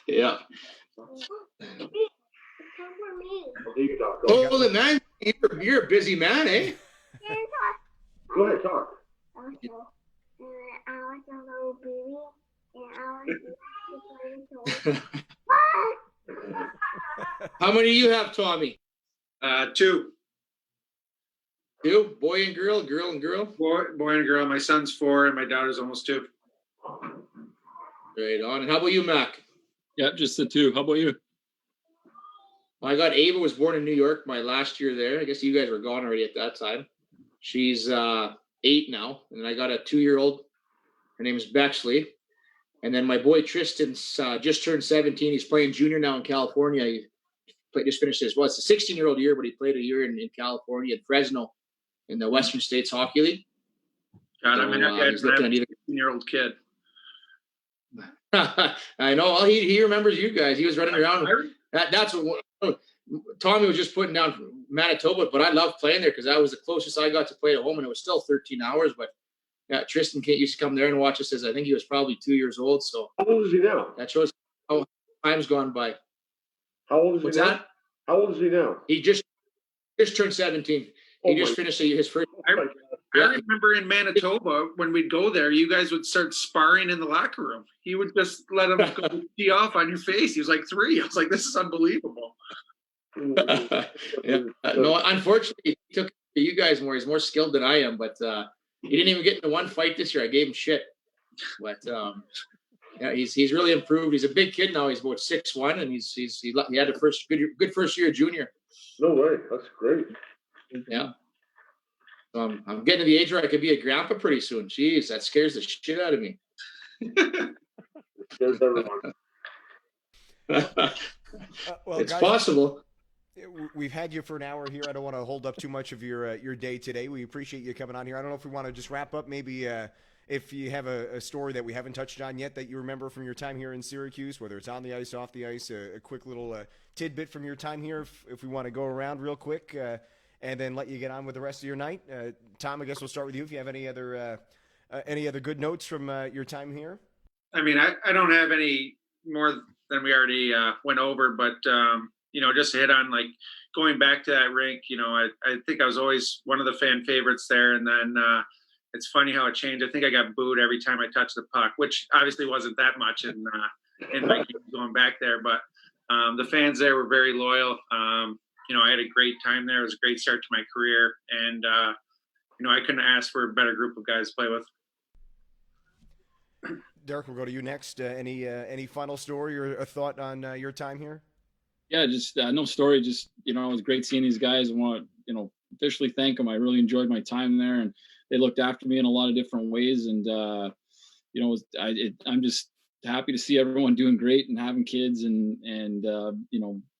yeah. You can talk. Oh, the man, you're a busy man, eh? Go ahead, talk. How many do you have, Tommy? 2. 2? Boy and girl, girl and girl? Boy and girl. My son's 4 and my daughter's almost 2. Right on. And how about you, Mac? Yeah, just the 2. How about you? I got Ava, was born in New York my last year there. I guess you guys were gone already at that time. She's 8 now. And then I got a 2-year-old. Her name is Bexley. And then my boy Tristan's just turned 17. He's playing junior now in California. He just finished his, well, it's a 16-year-old year, but he played a year in California at Fresno in the Western States Hockey League. God, So, I'm a he's looking at either 16-year-old kid. I know. Well, he remembers you guys. He was running around. That's what Tommy was just putting down Manitoba, but I loved playing there because that was the closest I got to play at home, and it was still 13 hours. But yeah, Tristan used to come there and watch us as I think he was probably 2 years old. So How old is he now? that shows how time's gone by. How old is What's he now? that? How old is he now? He just turned 17. Oh He just my- finished his first. I remember in Manitoba when we'd go there, you guys would start sparring in the locker room. He would just let him go tee off on your face. He was like 3. I was like, this is unbelievable. Yeah. No, unfortunately, he took to you guys more. He's more skilled than I am, but he didn't even get into one fight this year. I gave him shit. But yeah, he's really improved. He's a big kid now. He's about 6'1", and he had a good first year junior. No way. That's great. Yeah. I'm getting to the age where I could be a grandpa pretty soon. Jeez, that scares the shit out of me. There's everyone. Well, It's guys, possible. we've had you for an hour here. I don't want to hold up too much of your day today. We appreciate you coming on here. I don't know if we want to just wrap up. Maybe if you have a story that we haven't touched on yet that you remember from your time here in Syracuse, whether it's on the ice, off the ice, a quick little tidbit from your time here, if we want to go around real quick, and then let you get on with the rest of your night. Tom, I guess we'll start with you. If you have any other good notes from your time here. I mean, I don't have any more than we already went over, but just to hit on, like, going back to that rink, I think I was always one of the fan favorites there. And then it's funny how it changed. I think I got booed every time I touched the puck, which obviously wasn't that much in my going back there. But the fans there were very loyal. I had a great time there. It was a great start to my career. And, I couldn't ask for a better group of guys to play with. Derek, we'll go to you next. Any final story or a thought on your time here? Yeah, just no story. Just, it was great seeing these guys. I want to, officially thank them. I really enjoyed my time there, and they looked after me in a lot of different ways. And, I'm just happy to see everyone doing great and having kids and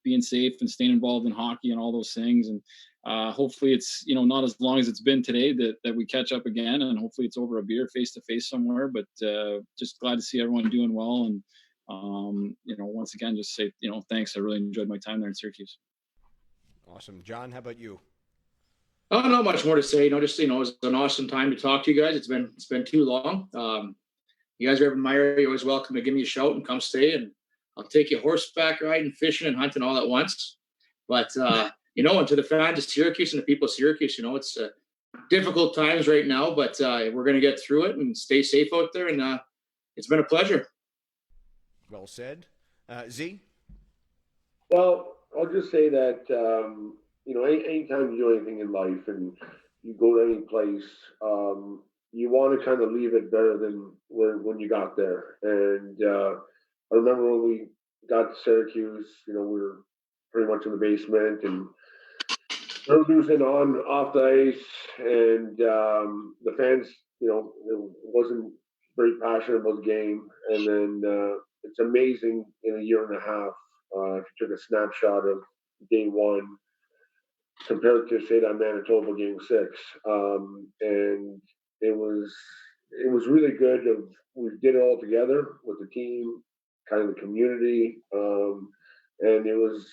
being safe and staying involved in hockey and all those things. And hopefully it's, not as long as it's been today that we catch up again, and hopefully it's over a beer face to face somewhere, but just glad to see everyone doing well. And, once again, just say, thanks. I really enjoyed my time there in Syracuse. Awesome. John, how about you? Oh, not much more to say. Just, it was an awesome time to talk to you guys. It's been too long. You guys are ever in my area, you're always welcome to give me a shout and come stay, and I'll take you horseback riding, fishing, and hunting all at once. But, and to the fans of Syracuse and the people of Syracuse, it's difficult times right now, but we're going to get through it and stay safe out there. And it's been a pleasure. Well said. Z? Well, I'll just say that, anytime you do anything in life and you go to any place, you want to kind of leave it better than when you got there. And I remember when we got to Syracuse, we were pretty much in the basement and losing on off the ice, and the fans, it wasn't very passionate about the game. And then it's amazing in a year and a half, if you took a snapshot of game one compared to, say, that Manitoba game 6, and it was really good. We did it all together with the team, kind of the community, and it was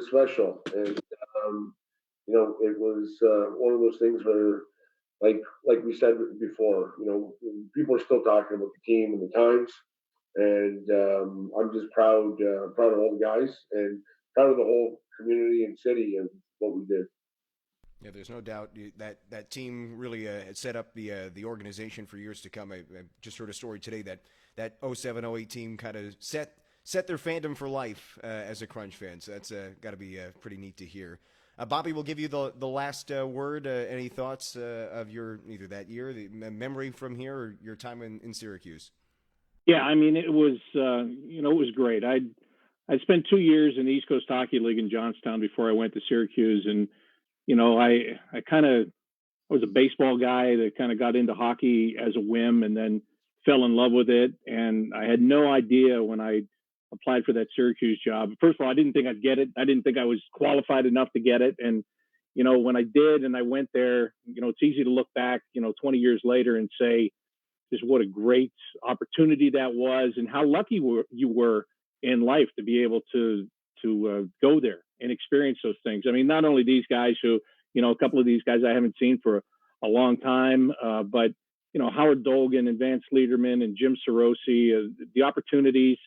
special. And it was one of those things where, like we said before, people are still talking about the team and the times, and I'm just proud of all the guys and proud of the whole community and city and what we did. Yeah, there's no doubt that team really had set up the organization for years to come. I just heard a story today that 07-08 team kind of set their fandom for life as a Crunch fan. So that's got to be pretty neat to hear. Bobby, we'll give you the last word. Any thoughts of your either that year, the memory from here, or your time in Syracuse? Yeah, I mean, it was it was great. I spent 2 years in the East Coast Hockey League in Johnstown before I went to Syracuse, and I was a baseball guy that kind of got into hockey as a whim and then fell in love with it. And I had no idea when I applied for that Syracuse job. First of all, I didn't think I'd get it. I didn't think I was qualified enough to get it. And, when I did and I went there, it's easy to look back, 20 years later and say, just what a great opportunity that was and how lucky you were in life to be able to go there and experience those things. I mean, not only these guys who, a couple of these guys I haven't seen for a long time, but, Howard Dolgan and Vance Lederman and Jim Sorosi, the opportunities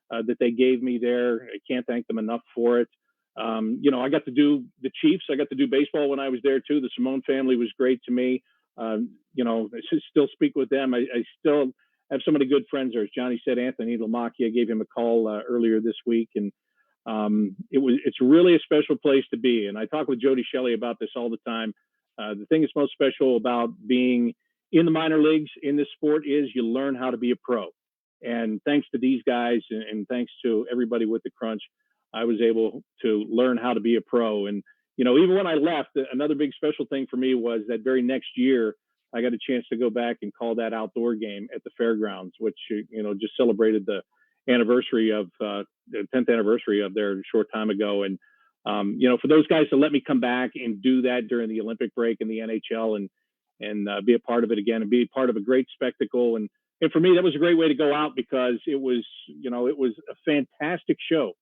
that they gave me there. I can't thank them enough for it. I got to do the Chiefs. I got to do baseball when I was there too. The Simone family was great to me. I still speak with them. I still have so many good friends there. As Johnny said, Anthony Lamacchia, gave him a call earlier this week, and it's really a special place to be. And I talk with Jody Shelley about this all the time. The thing that's most special about being in the minor leagues in this sport is you learn how to be a pro. And thanks to these guys and thanks to everybody with the Crunch, I was able to learn how to be a pro. And, even when I left, another big special thing for me was that very next year, I got a chance to go back and call that outdoor game at the fairgrounds, which, just celebrated the anniversary of the 10th anniversary of there a short time ago. And, for those guys to let me come back and do that during the Olympic break in the NHL and be a part of it again and be part of a great spectacle. And for me, that was a great way to go out because it was a fantastic show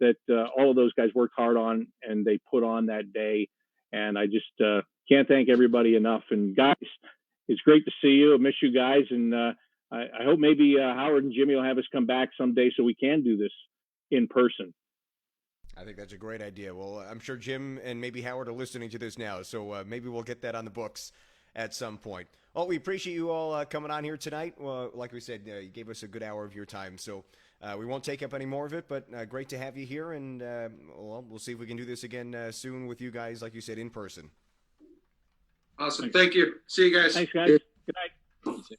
that all of those guys worked hard on and they put on that day. And I just can't thank everybody enough. And guys, it's great to see you. I miss you guys. And I hope maybe Howard and Jimmy will have us come back someday so we can do this in person. I think that's a great idea. Well, I'm sure Jim and maybe Howard are listening to this now, so maybe we'll get that on the books at some point. Well, we appreciate you all coming on here tonight. Well, like we said, you gave us a good hour of your time, so we won't take up any more of it, but great to have you here, and we'll see if we can do this again soon with you guys, like you said, in person. Awesome. Thank you. See you guys. Thanks, guys. Good night. Okay. Let's see.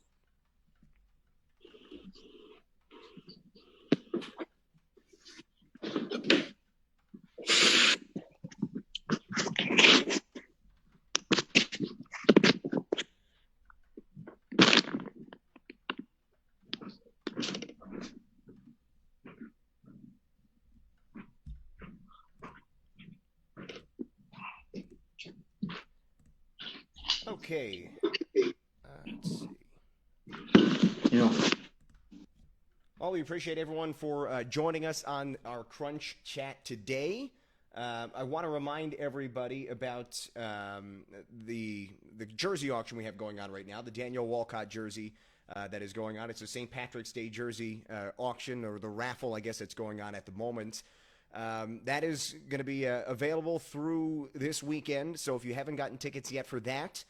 Well, we appreciate everyone for joining us on our Crunch Chat today. I want to remind everybody about the jersey auction we have going on right now, the Daniel Walcott jersey that is going on. It's a St. Patrick's Day jersey auction, or the raffle, I guess, that's going on at the moment. That is going to be available through this weekend, so if you haven't gotten tickets yet for that,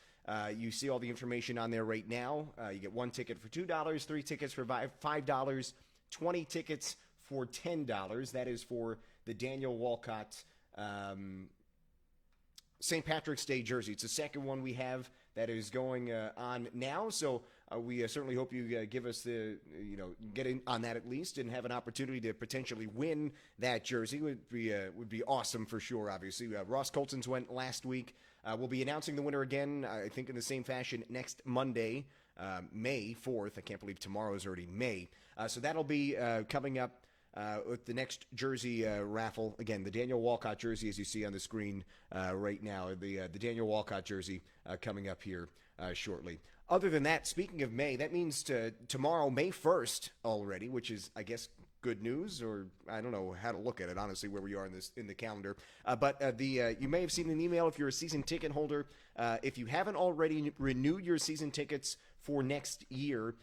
you see all the information on there right now. You get 1 ticket for $2, 3 tickets for $5, 20 tickets for $10. That is for the Daniel Walcott St. Patrick's Day jersey. It's the second one we have that is going on now, so we certainly hope you give us get in on that at least and have an opportunity to potentially win that jersey. Would be awesome for sure, obviously. Ross Colton's went last week. We'll be announcing the winner again, I think in the same fashion, next Monday, May 4th. I can't believe tomorrow is already May. So that'll be coming up with the next jersey raffle. Again, the Daniel Walcott jersey, as you see on the screen right now, the Daniel Walcott jersey coming up here shortly. Other than that, speaking of May, that means tomorrow, May 1st already, which is, I guess, good news, or I don't know how to look at it, honestly, where we are in the calendar. But you may have seen an email if you're a season ticket holder. If you haven't already renewed your season tickets for next year,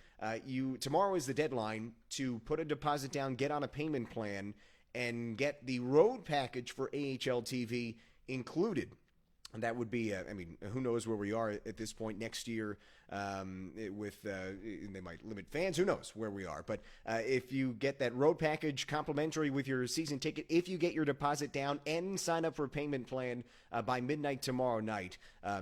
tomorrow is the deadline to put a deposit down, get on a payment plan, and get the road package for AHL TV included. And that would be, who knows where we are at this point next year they might limit fans. Who knows where we are. But if you get that road package complimentary with your season ticket, if you get your deposit down and sign up for a payment plan by midnight tomorrow night.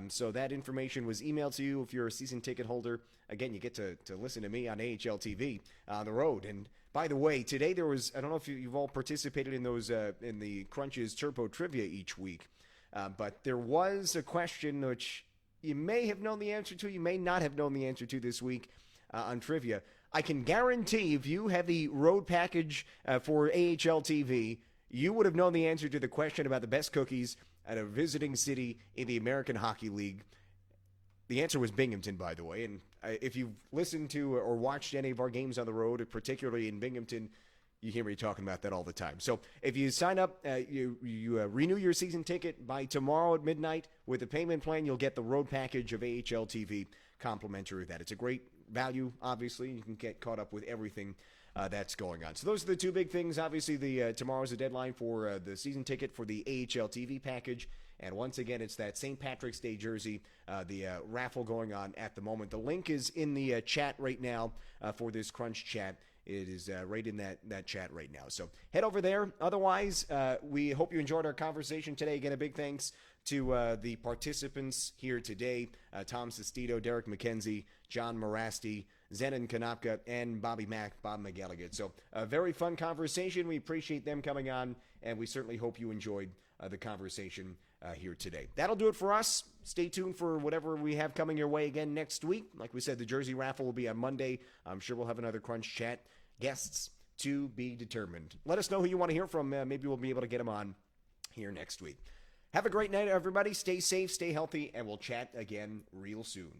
So that information was emailed to you if you're a season ticket holder. Again, you get to listen to me on AHL TV on the road. And by the way, today there was, I don't know if you've all participated in those, in the Crunch's Turbo Trivia each week. But there was a question which you may have known the answer to, you may not have known the answer to this week on trivia. I can guarantee if you have the road package for AHL TV, you would have known the answer to the question about the best cookies at a visiting city in the American Hockey League. The answer was Binghamton, by the way. And if you've listened to or watched any of our games on the road, particularly in Binghamton, you hear me talking about that all the time. So if you sign up, you renew your season ticket by tomorrow at midnight with a payment plan, you'll get the road package of AHL TV complimentary with that. It's a great value, obviously. You can get caught up with everything that's going on. So those are the two big things. Obviously, tomorrow's the deadline for the season ticket for the AHL TV package. And once again, it's that St. Patrick's Day jersey, the raffle going on at the moment. The link is in the chat right now for this Crunch chat. It is right in that chat right now. So head over there. Otherwise, we hope you enjoyed our conversation today. Again, a big thanks to the participants here today, Tom Sestito, Derek MacKenzie, Jon Mirasty, Zenon Konopka, and Bob McElligott. So a very fun conversation. We appreciate them coming on, and we certainly hope you enjoyed the conversation here today. That'll do it for us. Stay tuned for whatever we have coming your way again next week. Like we said, the jersey raffle will be on Monday. I'm sure we'll have another Crunch chat. Guests to be determined. Let us know who you want to hear from. Maybe we'll be able to get them on here next week. Have a great night, everybody. Stay safe, stay healthy, and we'll chat again real soon.